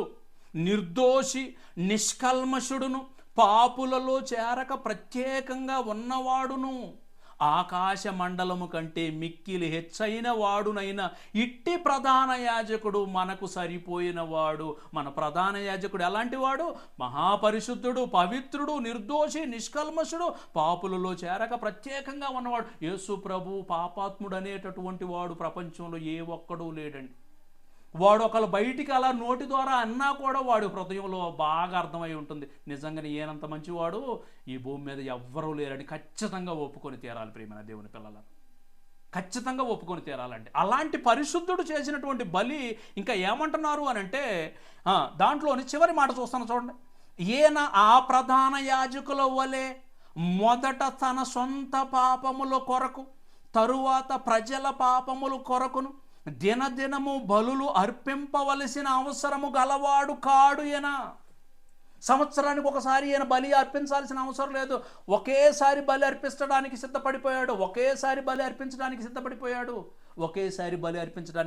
నిర్దోషి నిష్కల్మషుడును పాపులలో చేరక ప్రత్యేకంగా ఉన్నవాడును ఆకాశ మండలము కంటే మిక్కిలి హెచ్చైన వాడునైన ఇట్టి ప్రధాన యాజకుడు మనకు సరిపోయిన వాడు. మన ప్రధాన యాజకుడు ఎలాంటి వాడు? మహాపరిశుద్ధుడు, పవిత్రుడు, నిర్దోషి, నిష్కల్మషుడు, పాపులలో చేరక ప్రత్యేకంగా ఉన్నవాడు. యేసు ప్రభు పాపాత్ముడు అనేటటువంటి వాడు ప్రపంచంలో ఏ ఒక్కడూ లేడండి. వాడు ఒకళ్ళు బయటికి అలా నోటి ద్వారా అన్నా కూడా వాడు హృదయంలో బాగా అర్థమై ఉంటుంది, నిజంగానే ఏనంత మంచివాడు ఈ భూమి మీద ఎవ్వరూ లేరని ఖచ్చితంగా ఒప్పుకొని తీరాలి ప్రియమైన దేవుని పిల్లల. ఖచ్చితంగా ఒప్పుకొని తీరాలండి. అలాంటి పరిశుద్ధుడు చేసినటువంటి బలి ఇంకా ఏమంటున్నారు అని అంటే దాంట్లోని చివరి మాట చూస్తాను చూడండి. ఈయన ఆ ప్రధాన యాజకుల వలె మొదట తన సొంత పాపముల కొరకు తరువాత ప్రజల పాపముల కొరకును దినదినము బలులు అర్పింపవలసిన అవసరము గలవాడు కాడు. ఈయన సంవత్సరానికి ఒకసారి ఈయన బలి అర్పించాల్సిన అవసరం లేదు. ఒకేసారి బలి అర్పించడానికి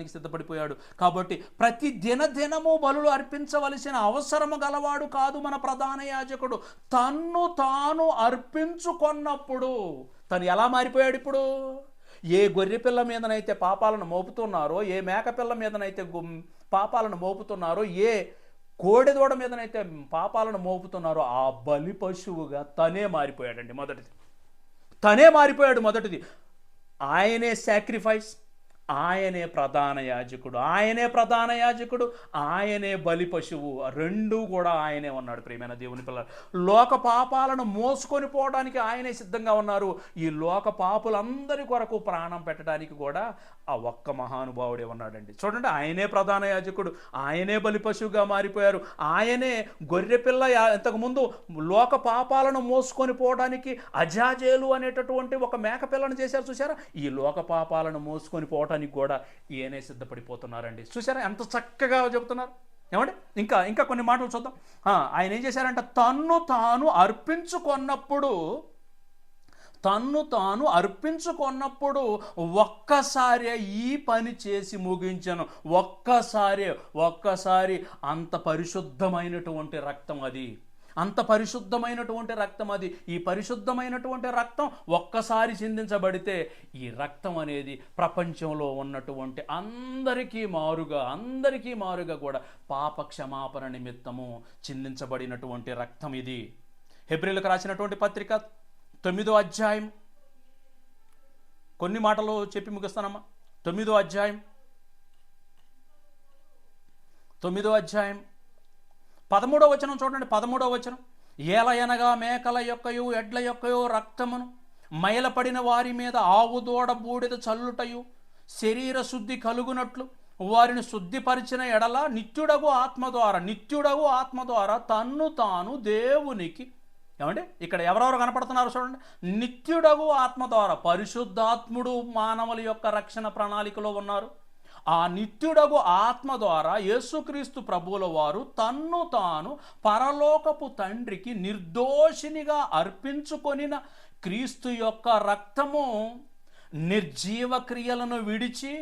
సిద్ధపడిపోయాడు. కాబట్టి ప్రతి దినదినము బలులు అర్పించవలసిన అవసరము గలవాడు కాదు మన ప్రధాన యాజకుడు. తన్ను తాను అర్పించుకున్నప్పుడు తను ఎలా మారిపోయాడు? ఇప్పుడు ఏ గొర్రె పిల్ల మీదనైతే పాపాలను మోపుతున్నారో, ఏ మేకపిల్ల మీదనైతే పాపాలను మోపుతున్నారో, ఏ కోడెదోడ మీదనైతే పాపాలను మోపుతున్నారో ఆ బలి పశువుగా తనే మారిపోయాడండి. మొదటిది ఆయనే సాక్రిఫైస్, ఆయనే ప్రధాన యాజకుడు, ఆయనే బలి పశువు, రెండూ కూడా ఆయనే ఉన్నాడు ప్రియమైన దేవుని పిల్లలు. లోక పాపాలను మోసుకొని పోవడానికి ఆయనే సిద్ధంగా ఉన్నారు. ఈ లోక పాపులందరి కొరకు ప్రాణం పెట్టడానికి కూడా ఆ ఒక్క మహానుభావుడే ఉన్నాడండి. చూడండి, ఆయనే ప్రధాన యాజకుడు, ఆయనే బలి పశువుగా మారిపోయారు. ఆయనే గొర్రెపిల్ల. ఇంతకుముందు లోక పాపాలను మోసుకొని పోవడానికి అజాజేలు అనేటటువంటి ఒక మేకపిల్లను చేశారు చూసారా? ఈ లోక పాపాలను మోసుకొని పోవడానికి కూడా ఈయనే సిద్ధపడిపోతున్నారండి. చూసారా ఎంత చక్కగా చెబుతున్నారు? ఏమంటే ఇంకా కొన్ని మాటలు చూద్దాం. ఆయన ఏం చేశారంటే తన్ను తాను అర్పించుకున్నప్పుడు ఒక్కసారి ఈ పని చేసి ముగించను. ఒక్కసారి అంత పరిశుద్ధమైనటువంటి రక్తం అది. ఈ పరిశుద్ధమైనటువంటి రక్తం ఒక్కసారి చిందించబడితే ఈ రక్తం అనేది ప్రపంచంలో ఉన్నటువంటి అందరికీ మారుగా కూడా పాప క్షమాపణ నిమిత్తము చిందించబడినటువంటి రక్తం ఇది. హెబ్రీలకు రాసినటువంటి పత్రిక 9వ అధ్యాయం కొన్ని మాటలు చెప్పి ముగిస్తానమ్మా. 9వ అధ్యాయం 13వ వచనం చూడండి. 13వ వచనం, ఏలయనగా మేకల యొక్కయు ఎడ్ల యొక్కయో రక్తమును మైలపడిన వారి మీద ఆవు దూడ బూడిద చల్లుటయు శరీర శుద్ధి కలుగునట్లు వారిని శుద్ధిపరిచిన ఎడల నిత్యుడగు ఆత్మ ద్వారా తన్ను తాను దేవునికి, ఏమంటే ఇక్కడ ఎవరెవరు కనపడుతున్నారు చూడండి. నిత్యుడగు ఆత్మ ద్వారా పరిశుద్ధాత్ముడు మానవుల యొక్క రక్షణ ప్రణాళికలో ఉన్నారు. ఆ నిత్యుడగు ఆత్మ ద్వారా యేసుక్రీస్తు ప్రభువుల వారు తన్ను తాను పరలోకపు తండ్రికి నిర్దోషినిగా అర్పించుకొనిన క్రీస్తు యొక్క రక్తము నిర్జీవ క్రియలను విడిచి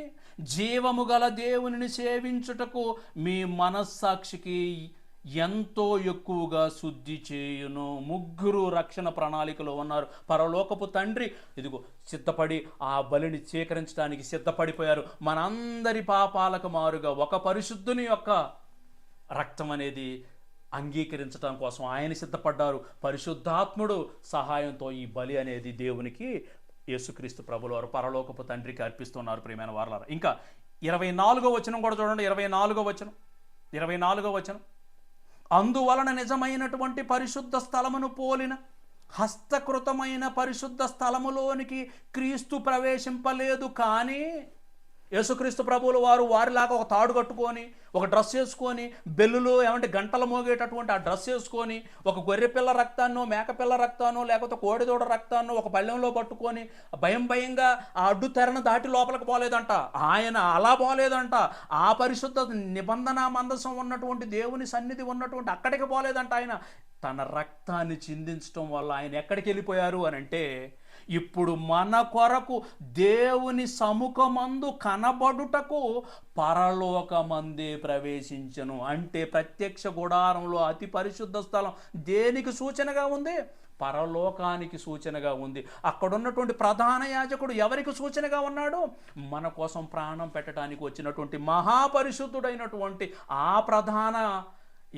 జీవము గల దేవునిని సేవించుటకు మీ మనస్సాక్షికి ఎంతో ఎక్కువగా శుద్ధి చేయును. ముగ్గురు రక్షణ ప్రణాళికలో ఉన్నారు. పరలోకపు తండ్రి ఇదిగో సిద్ధపడి ఆ బలిని స్వీకరించడానికి సిద్ధపడిపోయారు. మనందరి పాపాలకు మారుగా ఒక పరిశుద్ధుని యొక్క రక్తం అనేది అంగీకరించడం కోసం ఆయన సిద్ధపడ్డారు. పరిశుద్ధాత్ముడు సహాయంతో ఈ బలి అనేది దేవునికి, యేసుక్రీస్తు ప్రభుల వారు పరలోకపు తండ్రికి అర్పిస్తున్నారు ప్రియమైన వారలారా. ఇంకా 24వ వచనం కూడా చూడండి. 24వ వచనం, అందువలన నిజమైనటువంటి పరిశుద్ధ స్థలమును పోలిన హస్తకృతమైన పరిశుద్ధ స్థలములోనికి క్రీస్తు ప్రవేశింపలేదు. కానీ యేసుక్రీస్తు ప్రభువుల వారు వారిలాగా ఒక తాడు కట్టుకొని, ఒక డ్రెస్ వేసుకొని, బెల్లులు గంటలు మోగేటటువంటి ఆ డ్రెస్ వేసుకొని, ఒక గొర్రెపిల్ల రక్తాన్నో, మేకపిల్ల రక్తాన్నో, లేకపోతే కోడిదూడ రక్తాన్నో ఒక పళ్ళెంలో పట్టుకొని భయంగా ఆ అడ్డు తెరను దాటి లోపలికి పోలేదంట. ఆయన అలా పోలేదంట. ఆ పరిశుద్ధ నిబంధన మందసం ఉన్నటువంటి దేవుని సన్నిధి ఉన్నటువంటి అక్కడికి పోలేదంట. ఆయన తన రక్తాన్ని చిందించడం వల్ల ఆయన ఎక్కడికి వెళ్ళిపోయారు అని అంటే, ఇప్పుడు మన కొరకు దేవుని సముఖమందు కనబడుటకు పరలోకమందే ప్రవేశించను. అంటే ప్రత్యక్ష గుడారంలో అతి పరిశుద్ధ స్థలం దేనికి సూచనగా ఉంది? పరలోకానికి సూచనగా ఉంది. అక్కడున్నటువంటి ప్రధాన యాజకుడు ఎవరికి సూచనగా ఉన్నాడు? మన కోసం ప్రాణం పెట్టడానికి వచ్చినటువంటి మహాపరిశుద్ధుడైనటువంటి ఆ ప్రధాన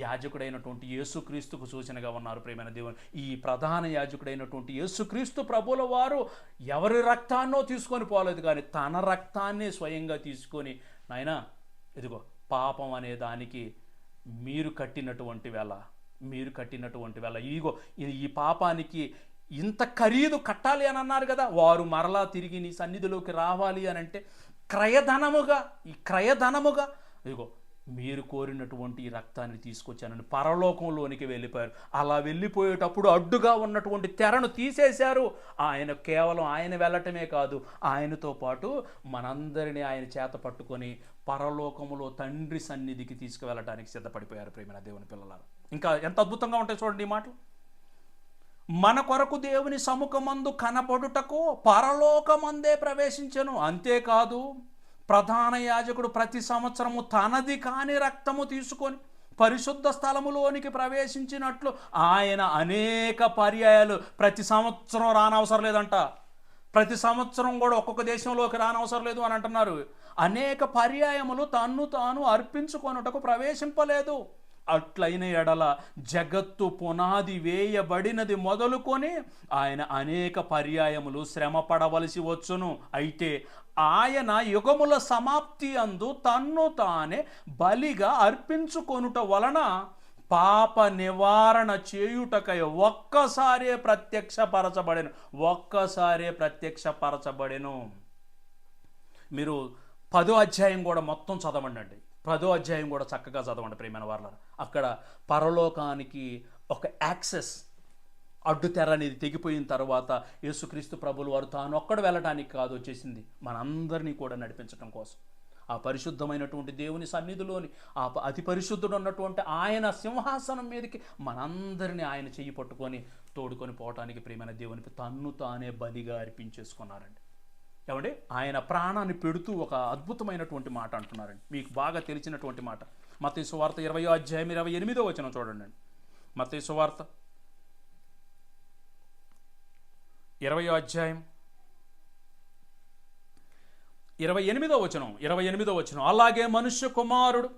యాజకుడైనటువంటి యేసుక్రీస్తుకు సూచనగా ఉన్నారు ప్రియమైన దేవుని. ఈ ప్రధాన యాజకుడైనటువంటి యేసుక్రీస్తు ప్రభుల వారు ఎవరి రక్తాన్నో తీసుకొని పోలేదు, కానీ తన రక్తాన్నే స్వయంగా తీసుకొని, నాయనా ఇదిగో పాపం అనే దానికి మీరు కట్టినటువంటి వెల, ఇగో ఈ పాపానికి ఇంత ఖరీదు కట్టాలి అని అన్నారు కదా. వారు మరలా తిరిగి నీ సన్నిధిలోకి రావాలి అని అంటే క్రయధనముగా ఇదిగో మీరు కోరినటువంటి ఈ రక్తాన్ని తీసుకొచ్చానని పరలోకంలోనికి వెళ్ళిపోయారు. అలా వెళ్ళిపోయేటప్పుడు అడ్డుగా ఉన్నటువంటి తెరను తీసేశారు. ఆయన కేవలం ఆయన వెళ్ళటమే కాదు, ఆయనతో పాటు మనందరినీ ఆయన చేత పట్టుకొని పరలోకములో తండ్రి సన్నిధికి తీసుకువెళ్ళటానికి సిద్ధపడిపోయారు ప్రియమైన దేవుని పిల్లలారా. ఇంకా ఎంత అద్భుతంగా ఉంటాయి చూడండి ఈ మాటలు. మన కొరకు దేవుని సముఖమందు కనపడుటకు పరలోకమందే ప్రవేశించెను. అంతేకాదు, ప్రధాన యాజకుడు ప్రతి సంవత్సరము తనది కాని రక్తము తీసుకొని పరిశుద్ధ స్థలములోనికి ప్రవేశించినట్లు ఆయన అనేక పర్యాయాలు, ప్రతి సంవత్సరం రానవసరం లేదంట, ప్రతి సంవత్సరం కూడా ఒక్కొక్క దేశంలోకి రానవసరం లేదు అని అంటున్నారు. అనేక పర్యాయములు తన్ను తాను అర్పించుకొనుటకు ప్రవేశింపలేదు. అట్లైన ఎడల జగత్తు పునాది వేయబడినది మొదలుకొని ఆయన అనేక పర్యాయములు శ్రమ పడవలసి వచ్చును. అయితే ఆయన యుగముల సమాప్తి అందు తన్ను తానే బలిగా అర్పించుకొనుట వలన పాప నివారణ చేయుటకై ఒక్కసారే ప్రత్యక్షపరచబడెను. మీరు 10వ అధ్యాయం కూడా మొత్తం చదవండి. 10వ అధ్యాయం కూడా చక్కగా చదవండి ప్రియమైన వారలారా. అక్కడ పరలోకానికి ఒక యాక్సెస్, అడ్డుతెర అనేది తెగిపోయిన తర్వాత యేసుక్రీస్తు ప్రభులు వారు తాను ఒక్కడు వెళ్ళడానికి కాదు వచ్చేసింది, మనందరినీ కూడా నడిపించడం కోసం. ఆ పరిశుద్ధమైనటువంటి దేవుని సన్నిధిలోని ఆ అతి పరిశుద్ధుడు ఉన్నటువంటి ఆయన సింహాసనం మీదకి మనందరినీ ఆయన చెయ్యి పట్టుకొని తోడుకొని పోవటానికి ప్రియమైన దేవునికి తన్ను తానే బలిగా అర్పించేసుకున్నారండి. ఏమంటే ఆయన ప్రాణాన్ని పెడుతూ ఒక అద్భుతమైనటువంటి మాట అంటున్నారండి, మీకు బాగా తెలిసినటువంటి మాట. మత్తయి సువార్త 20వ అధ్యాయం 28వ వచనం చూడండి. మత్తయి సువార్త 20వ అధ్యాయం 28వ వచనం, అలాగే మనుష్య కుమారుడు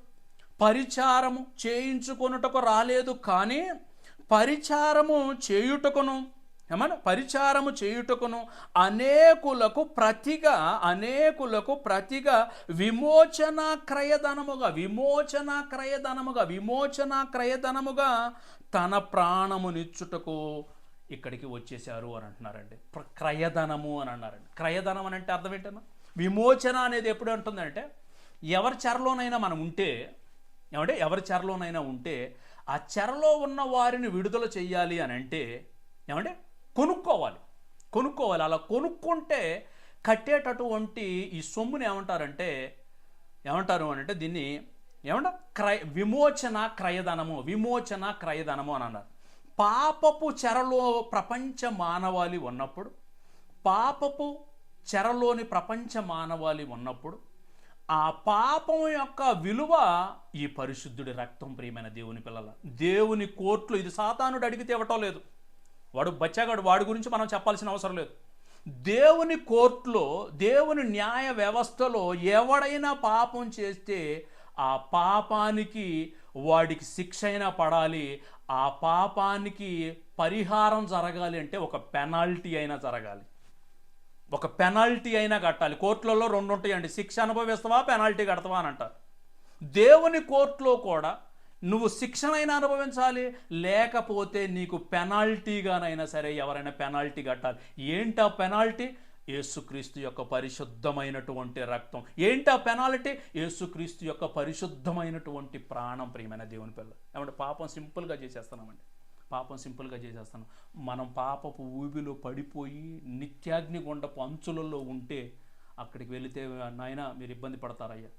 పరిచారము చేయించుకొనుటకు రాలేదు, కానీ పరిచారము చేయుటకును అనేకులకు ప్రతిగా విమోచన క్రయధనముగా తన ప్రాణమునిచ్చుటకు ఇక్కడికి వచ్చేసారు అని అంటున్నారండి. క్రయధనము అని అన్నారండి. క్రయధనం అని అంటే అర్థం ఏంటన్నా? విమోచన అనేది ఎప్పుడు ఉంటుందంటే, ఎవరి చెరలోనైనా మనం ఉంటే, ఎవరి చెరలోనైనా ఉంటే ఆ చెరలో ఉన్న వారిని విడుదల చెయ్యాలి అని అంటే కొనుక్కోవాలి. అలా కొనుక్కుంటే కట్టేటటువంటి ఈ సొమ్ముని ఏమంటారు అంటే దీన్ని విమోచన క్రయధనము అని అన్నారు. పాపపు చెరలో ప్రపంచ మానవాళి ఉన్నప్పుడు ఆ పాపం యొక్క విలువ ఈ పరిశుద్ధుడి రక్తం. ప్రియమైన దేవుని పిల్లల, దేవుని కోర్టులో ఇది సాతానుడు అడిగితే ఇవ్వటం లేదు, వాడు బచ్చాగాడు, వాడి గురించి మనం చెప్పాల్సిన అవసరం లేదు. దేవుని కోర్టులో, దేవుని న్యాయ వ్యవస్థలో ఎవడైనా పాపం చేస్తే ఆ పాపానికి వాడికి శిక్ష అయినా పడాలి, ఆ పాపానికి పరిహారం జరగాలి అంటే ఒక పెనాల్టీ అయినా జరగాలి, ఒక పెనాల్టీ అయినా కట్టాలి. కోర్టులలో రెండు ఉంటాయండి, శిక్ష అనుభవిస్తావా పెనాల్టీ కడతావా అని అంటారు. దేవుని కోర్టులో కూడా నువ్వు శిక్షనైనా అనుభవించాలి, లేకపోతే నీకు పెనాల్టీగానైనా సరే ఎవరైనా పెనాల్టీ కట్టాలి. ఏంటా పెనాల్టీ? యేసుక్రీస్తు యొక్క పరిశుద్ధమైనటువంటి రక్తం. ఏంటా పెనాల్టీ? యేసుక్రీస్తు యొక్క పరిశుద్ధమైనటువంటి ప్రాణం. ప్రియమైన దేవుని పిల్ల, ఏమంటే పాపం సింపుల్గా చేసేస్తున్నామండి, పాపం సింపుల్గా చేసేస్తున్నాం. మనం పాపపు ఊబిలో పడిపోయి నిత్యాగ్ని గుండపు అంచులలో ఉంటే అక్కడికి వెళితే నాయన మీరు ఇబ్బంది పడతారయ్యా.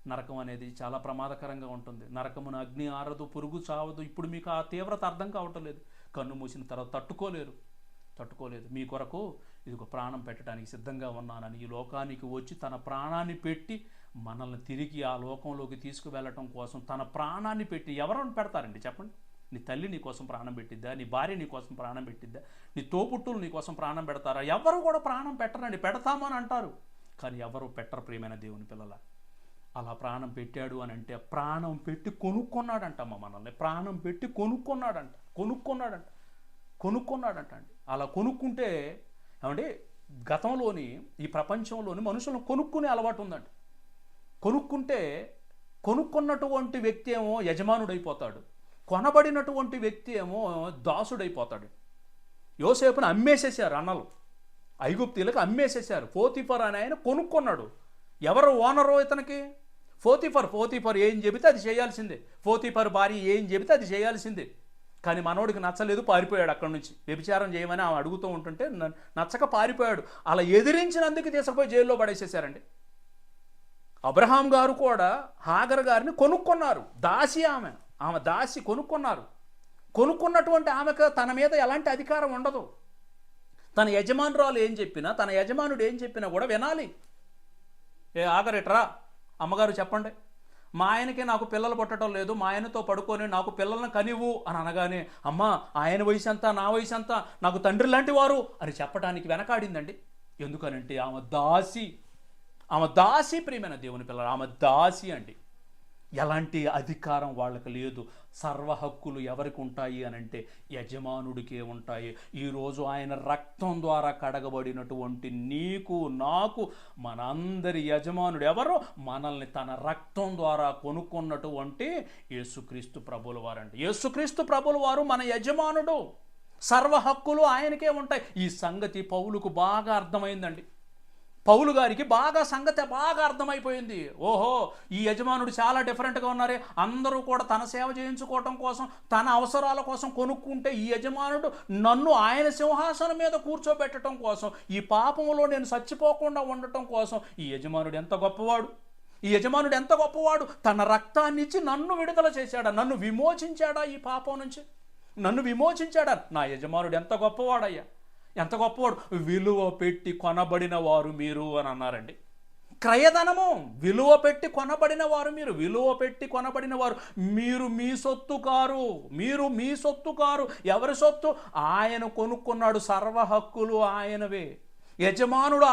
నరకం అనేది చాలా ప్రమాదకరంగా ఉంటుంది. నరకమున అగ్ని ఆరదు, పురుగు చావదు. ఇప్పుడు మీకు ఆ తీవ్రత అర్థం కావటం లేదు. కన్ను మూసిన తర్వాత తట్టుకోలేదు. మీ కొరకు ఇదిగో ప్రాణం పెట్టడానికి సిద్ధంగా ఉన్నానని ఈ లోకానికి వచ్చి తన ప్రాణాన్ని పెట్టి మనల్ని తిరిగి ఆ లోకంలోకి తీసుకువెళ్ళటం కోసం తన ప్రాణాన్ని పెట్టి ఎవరైనా పెడతారండి చెప్పండి? నీ తల్లి నీ కోసం ప్రాణం పెట్టిద్దా? నీ భార్య నీ కోసం ప్రాణం పెట్టిద్దా? నీ తోపుట్టులు నీ కోసం ప్రాణం పెడతారా? ఎవరు కూడా ప్రాణం పెట్టరండి. పెడతామని అంటారు కానీ ఎవరు పెట్టరు. ప్రియమైన దేవుని పిల్లల, అలా ప్రాణం పెట్టాడు అని అంటే ప్రాణం పెట్టి కొనుక్కున్నాడంటమ్మ మనల్ని. ప్రాణం పెట్టి కొనుక్కున్నాడంట అండి. అలా కొనుక్కుంటే ఏమంటే గతంలోని ఈ ప్రపంచంలోని మనుషులను కొనుక్కునే అలవాటు ఉందండి. కొనుక్కున్నటువంటి వ్యక్తి ఏమో యజమానుడైపోతాడు, కొనబడినటువంటి వ్యక్తి ఏమో దాసుడైపోతాడు. యోసేపుని అమ్మేసేసారు అన్నలు, ఐగుప్తీలకు అమ్మేసేసారు. పోతీఫర్ అని ఆయన కొనుక్కున్నాడు. ఎవరు ఓనరో ఇతనికి? పోతీఫర్ ఏం చెబితే అది చేయాల్సిందే. పోతీఫర్ భార్య ఏం చెబితే అది చేయాల్సిందే. కానీ మనోడికి నచ్చలేదు, పారిపోయాడు అక్కడి నుంచి. వ్యభిచారం చేయమని ఆమె అడుగుతూ ఉంటుంటే నచ్చక పారిపోయాడు. అలా ఎదిరించినందుకు తీసుకుపోయి జైల్లో పడేసేసారండి. అబ్రహాం గారు కూడా హాగర్ గారిని కొనుక్కున్నారు. దాసి ఆమె దాసి కొనుక్కున్నారు. కొనుక్కున్నటువంటి ఆమెకు తన మీద ఎలాంటి అధికారం ఉండదు. తన యజమానురాలు ఏం చెప్పినా, తన యజమానుడు ఏం చెప్పినా కూడా వినాలి. ఆగరేట్రా అమ్మగారు చెప్పండి, మా ఆయనకి నాకు పిల్లలు పుట్టడం లేదు, మా ఆయనతో పడుకొని నాకు పిల్లలను కనివు అని అనగానే, అమ్మా ఆయన వయసు ఎంత, నా వయసు ఎంత, నాకు తండ్రి లాంటి వారు అని చెప్పడానికి వెనకాడిందండి. ఎందుకనంటే ఆమె దాసి. ప్రియమైన దేవుని పిల్లలు, ఆమె దాసి అండి. ఎలాంటి అధికారం వాళ్ళకి లేదు. సర్వ హక్కులు ఎవరికి ఉంటాయి అని అంటే యజమానుడికే ఉంటాయి. ఈరోజు ఆయన రక్తం ద్వారా కడగబడినటువంటి నీకు నాకు మనందరి యజమానుడు ఎవరు? మనల్ని తన రక్తం ద్వారా కొనుక్కున్నటువంటి యేసుక్రీస్తు ప్రభుల వారండి. యేసుక్రీస్తు ప్రభుల వారు మన యజమానుడు. సర్వ హక్కులు ఆయనకే ఉంటాయి. ఈ సంగతి పౌలుకు బాగా అర్థమైందండి. పౌలు గారికి సంగతి బాగా అర్థమైపోయింది. ఓహో, ఈ యజమానుడు చాలా డిఫరెంట్గా ఉన్నారే, అందరూ కూడా తన సేవ చేయించుకోవటం కోసం, తన అవసరాల కోసం కొనుక్కుంటే ఈ యజమానుడు నన్ను ఆయన సింహాసనం మీద కూర్చోబెట్టడం కోసం, ఈ పాపంలో నేను చచ్చిపోకుండా ఉండటం కోసం ఈ యజమానుడు ఎంత గొప్పవాడు. తన రక్తాన్ని ఇచ్చి నన్ను విడుదల చేశాడా, నన్ను విమోచించాడా, ఈ పాపం నుంచి నన్ను విమోచించాడా. నా యజమానుడు ఎంత గొప్పవాడయ్యా, ఎంత గొప్పవాడు. విలువ పెట్టి కొనబడిన వారు మీరు అని అన్నారండి. క్రయధనము, విలువ పెట్టి కొనబడిన వారు మీరు మీ సొత్తు కారు. ఎవరి సొత్తు? ఆయన కొనుక్కున్నాడు. సర్వ హక్కులు ఆయనవే. యజమానుడు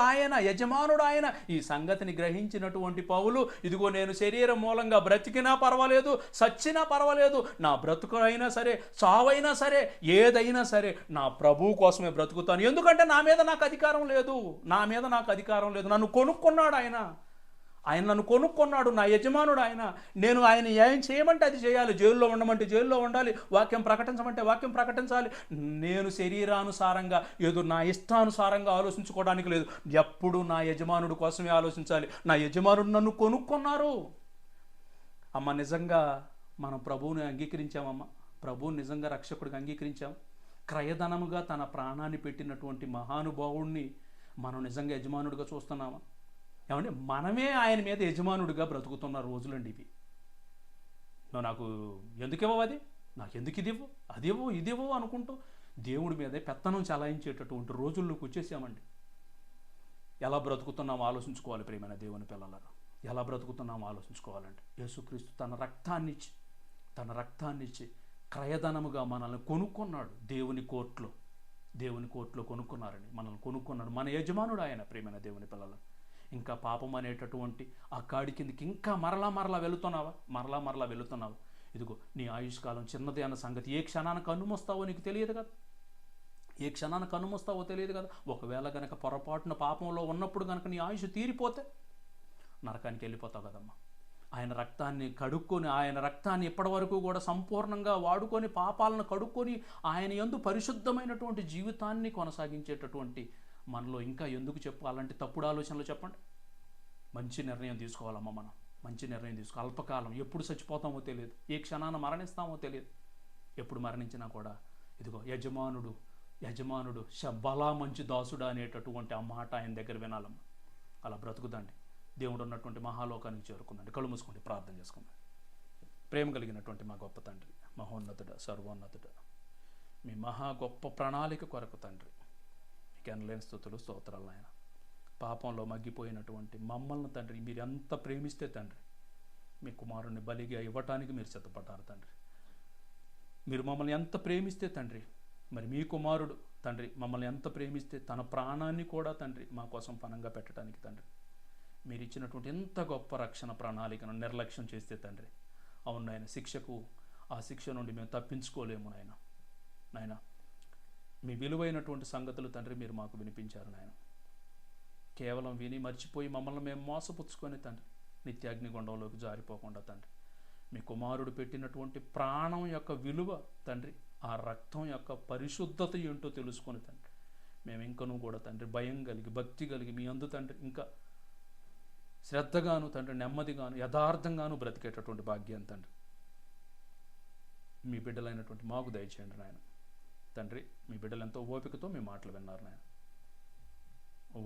ఆయన. ఈ సంగతిని గ్రహించినటువంటి పౌలు, ఇదిగో నేను శరీరం మూలంగా బ్రతికినా పర్వాలేదు, సచ్చినా పర్వాలేదు, నా బ్రతుకు అయినా సరే, చావైనా సరే, ఏదైనా సరే నా ప్రభువు కోసమే బ్రతుకుతాను. ఎందుకంటే నా మీద నాకు అధికారం లేదు. నన్ను కొనుక్కున్నాడు ఆయన నన్ను కొనుక్కున్నాడు. నా యజమానుడు ఆయన. నేను ఆయన ఏం చేయమంటే అది చేయాలి. జైల్లో ఉండమంటే జైల్లో ఉండాలి. వాక్యం ప్రకటించమంటే వాక్యం ప్రకటించాలి. నేను శరీరానుసారంగా ఏదో నా ఇష్టానుసారంగా ఆలోచించుకోవడానికి లేదు. ఎప్పుడు నా యజమానుడు కోసమే ఆలోచించాలి. నా యజమానుడు నన్ను కొనుక్కున్నారు. అమ్మ, నిజంగా మనం ప్రభువుని అంగీకరించామమ్మా. ప్రభువుని నిజంగా రక్షకుడిగా అంగీకరించాం. క్రయధనముగా తన ప్రాణాన్ని పెట్టినటువంటి మహానుభావుడిని మనం నిజంగా యజమానుడిగా చూస్తున్నామా? ఏమంటే మనమే ఆయన మీద యజమానుడిగా బ్రతుకుతున్న రోజులండి ఇవి. నాకు ఎందుకు ఇవ్వవు, అది నాకు ఎందుకు ఇది ఇవ్వు అనుకుంటూ దేవుడి మీదే పెత్తనం చలాయించేటటువంటి రోజుల్లోకి వచ్చేసామండి. ఎలా బ్రతుకుతున్నామో ఆలోచించుకోవాలి ప్రియమైన దేవుని పిల్లలారా. ఎలా బ్రతుకుతున్నామో ఆలోచించుకోవాలంటే యేసుక్రీస్తు తన రక్తాన్ని ఇచ్చి క్రయధనముగా మనల్ని కొనుక్కున్నాడు. దేవుని కోర్టులో కొనుక్కున్నారని మనల్ని కొనుక్కున్నాడు. మన యజమానుడు ఆయన. ప్రియమైన దేవుని పిల్లలు, ఇంకా పాపం అనేటటువంటి ఆ కాడి కిందకి ఇంకా మరలా వెళుతున్నావా? ఇదిగో నీ ఆయుష్కాలం చిన్నదే అన్న సంగతి ఏ క్షణాన కన్నుమొస్తావో నీకు తెలియదు కదా, ఏ క్షణాన కన్నుమొస్తావో తెలియదు కదా. ఒకవేళ కనుక పొరపాటున పాపంలో ఉన్నప్పుడు కనుక నీ ఆయుష్ తీరిపోతే నరకానికి వెళ్ళిపోతావు కదమ్మా. ఆయన రక్తాన్ని కడుక్కొని, ఆయన రక్తాన్ని ఇప్పటి వరకు కూడా సంపూర్ణంగా వాడుకొని, పాపాలను కడుక్కొని, ఆయన యందు పరిశుద్ధమైనటువంటి జీవితాన్ని కొనసాగించేటటువంటి మనలో ఇంకా ఎందుకు అలాంటి తప్పుడు ఆలోచనలు చెప్పండి. మంచి నిర్ణయం తీసుకోవాలమ్మా మనం, మంచి నిర్ణయం తీసుకో. అల్పకాలం, ఎప్పుడు చచ్చిపోతామో తెలియదు, ఏ క్షణాన మరణిస్తామో తెలియదు. ఎప్పుడు మరణించినా కూడా ఇదిగో యజమానుడు బలా మంచి దాసుడా అనేటటువంటి ఆ మాట ఆయన దగ్గర వినాలమ్మా. అలా బ్రతుకుదండి. దేవుడు ఉన్నటువంటి మహాలోకానికి చేరుకుందండి. కళ్ళు మూసుకోండి, ప్రార్థన చేసుకుందాం. ప్రేమ కలిగినటువంటి మా గొప్ప తండ్రి, మహోన్నతుడ, సర్వోన్నతుడ, మీ మహా గొప్ప ప్రణాళిక కొరకు తండ్రి మీకు ఎనలేని స్తుతులు, స్తోత్రాలు నాయన. పాపంలో మగ్గిపోయినటువంటి మమ్మల్ని తండ్రి మీరు ఎంత ప్రేమిస్తే తండ్రి మీ కుమారుణ్ణి బలిగా ఇవ్వటానికి మీరు సిద్ధపడ్డారు తండ్రి. మీరు మమ్మల్ని ఎంత ప్రేమిస్తే తండ్రి, మరి మీ కుమారుడు తండ్రి మమ్మల్ని ఎంత ప్రేమిస్తే తన ప్రాణాన్ని కూడా తండ్రి మా కోసం పణంగా పెట్టడానికి తండ్రి మీరు ఇచ్చినటువంటి ఎంత గొప్ప రక్షణ ప్రణాళికను నిర్లక్ష్యం చేస్తే తండ్రి, అవును నాయన, ఆ శిక్ష నుండి మేము తప్పించుకోలేము నాయన. మీ విలువైనటువంటి సంగతులు తండ్రి మీరు మాకు వినిపించారు నాయన. కేవలం విని మర్చిపోయి మమ్మల్ని మేము మోసపుచ్చుకొని తండ్రి నిత్యాగ్నిగుండంలోకి జారిపోకుండా తండ్రి మీ కుమారుడు పెట్టినటువంటి ప్రాణం యొక్క విలువ తండ్రి, ఆ రక్తం యొక్క పరిశుద్ధత ఏంటో తెలుసుకొని తండ్రి మేము ఇంకనూ కూడా తండ్రి భయం కలిగి, భక్తి కలిగి మీ అందు తండ్రి ఇంకా శ్రద్ధగాను తండ్రి, నెమ్మదిగాను, యథార్థంగాను బ్రతికేటటువంటి భాగ్యం తండ్రి మీ బిడ్డలైనటువంటి మాకు దయచేయండి నాయన. తండ్రి మీ బిడ్డలు ఎంతో ఓపికతో మీ మాటలు విన్నారు నాయన.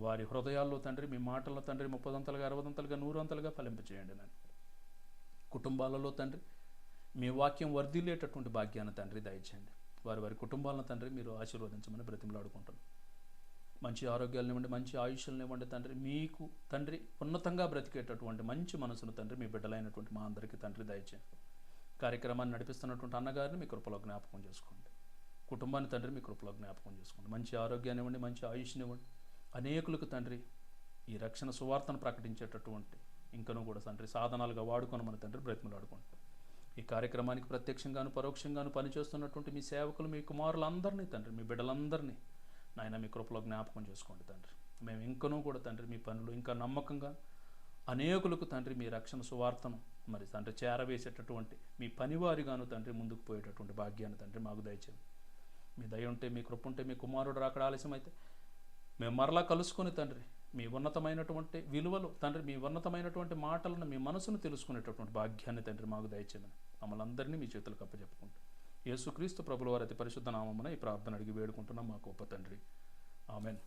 వారి హృదయాల్లో తండ్రి మీ మాటల్లో తండ్రి 30 60 100 ఫలింపచేయండి నాయన. కుటుంబాలలో తండ్రి మీ వాక్యం వర్ధిల్లేటటువంటి భాగ్యాన్ని తండ్రి దయచేయండి. వారి కుటుంబాలను తండ్రి మీరు ఆశీర్వదించమని బ్రతిమలాడుకుంటున్నాం. మంచి ఆరోగ్యాలను ఇవ్వండి, మంచి ఆయుష్లను ఇవ్వండి తండ్రి. మీకు తండ్రి ఉన్నతంగా బ్రతికేటటువంటి మంచి మనసును తండ్రి మీ బిడ్డలైనటువంటి మా అందరికీ తండ్రి దయచేయండి. కార్యక్రమాన్ని నడిపిస్తున్నటువంటి అన్నగారిని మీ కృపలో జ్ఞాపకం చేసుకోండి. కుటుంబాన్ని తండ్రి మీ కృపలో జ్ఞాపకం చేసుకోండి. మంచి ఆరోగ్యాన్ని ఇవ్వండి, మంచి ఆయుష్ని ఇవ్వండి. అనేకులకు తండ్రి ఈ రక్షణ సువార్తను ప్రకటించేటటువంటి ఇంకనూ కూడా తండ్రి సాధనాలుగా వాడుకొని మన తండ్రి బ్రతిమలాడుకోండి. ఈ కార్యక్రమానికి ప్రత్యక్షంగాను పరోక్షంగాను పనిచేస్తున్నటువంటి మీ సేవకులు, మీ కుమారులందరినీ తండ్రి, మీ బిడ్డలందరినీ నాయన మీ కృపలో జ్ఞాపకం చేసుకోండి తండ్రి. మేము ఇంకనూ కూడా తండ్రి మీ పనులు ఇంకా నమ్మకంగా అనేకులకు తండ్రి మీ రక్షణ సువార్తను మరి తండ్రి చేరవేసేటటువంటి మీ పనివారిగాను తండ్రి ముందుకు పోయేటటువంటి భాగ్యాన్ని తండ్రి మాకు దయచేయండి. మీ దయ ఉంటే, మీ కృప ఉంటే, మీ కుమారుడు రాకడ ఆలస్యం అయితే మేము మరలా కలుసుకొని తండ్రి మీ ఉన్నతమైనటువంటి విలువలు తండ్రి, మీ ఉన్నతమైనటువంటి మాటలను, మీ మనసును తెలుసుకునేటటువంటి భాగ్యాన్ని తండ్రి మాకు దయచేయమని మమ్మల్ని అందరినీ మీ చేతులకు అప్పచెప్పుకుంటాం. యేసుక్రీస్తు ప్రభుల వారి అతి పరిశుద్ధ నామమున ఈ ప్రార్థన అడిగి వేడుకుంటున్నాం మా గొప్ప తండ్రి. ఆమెన్.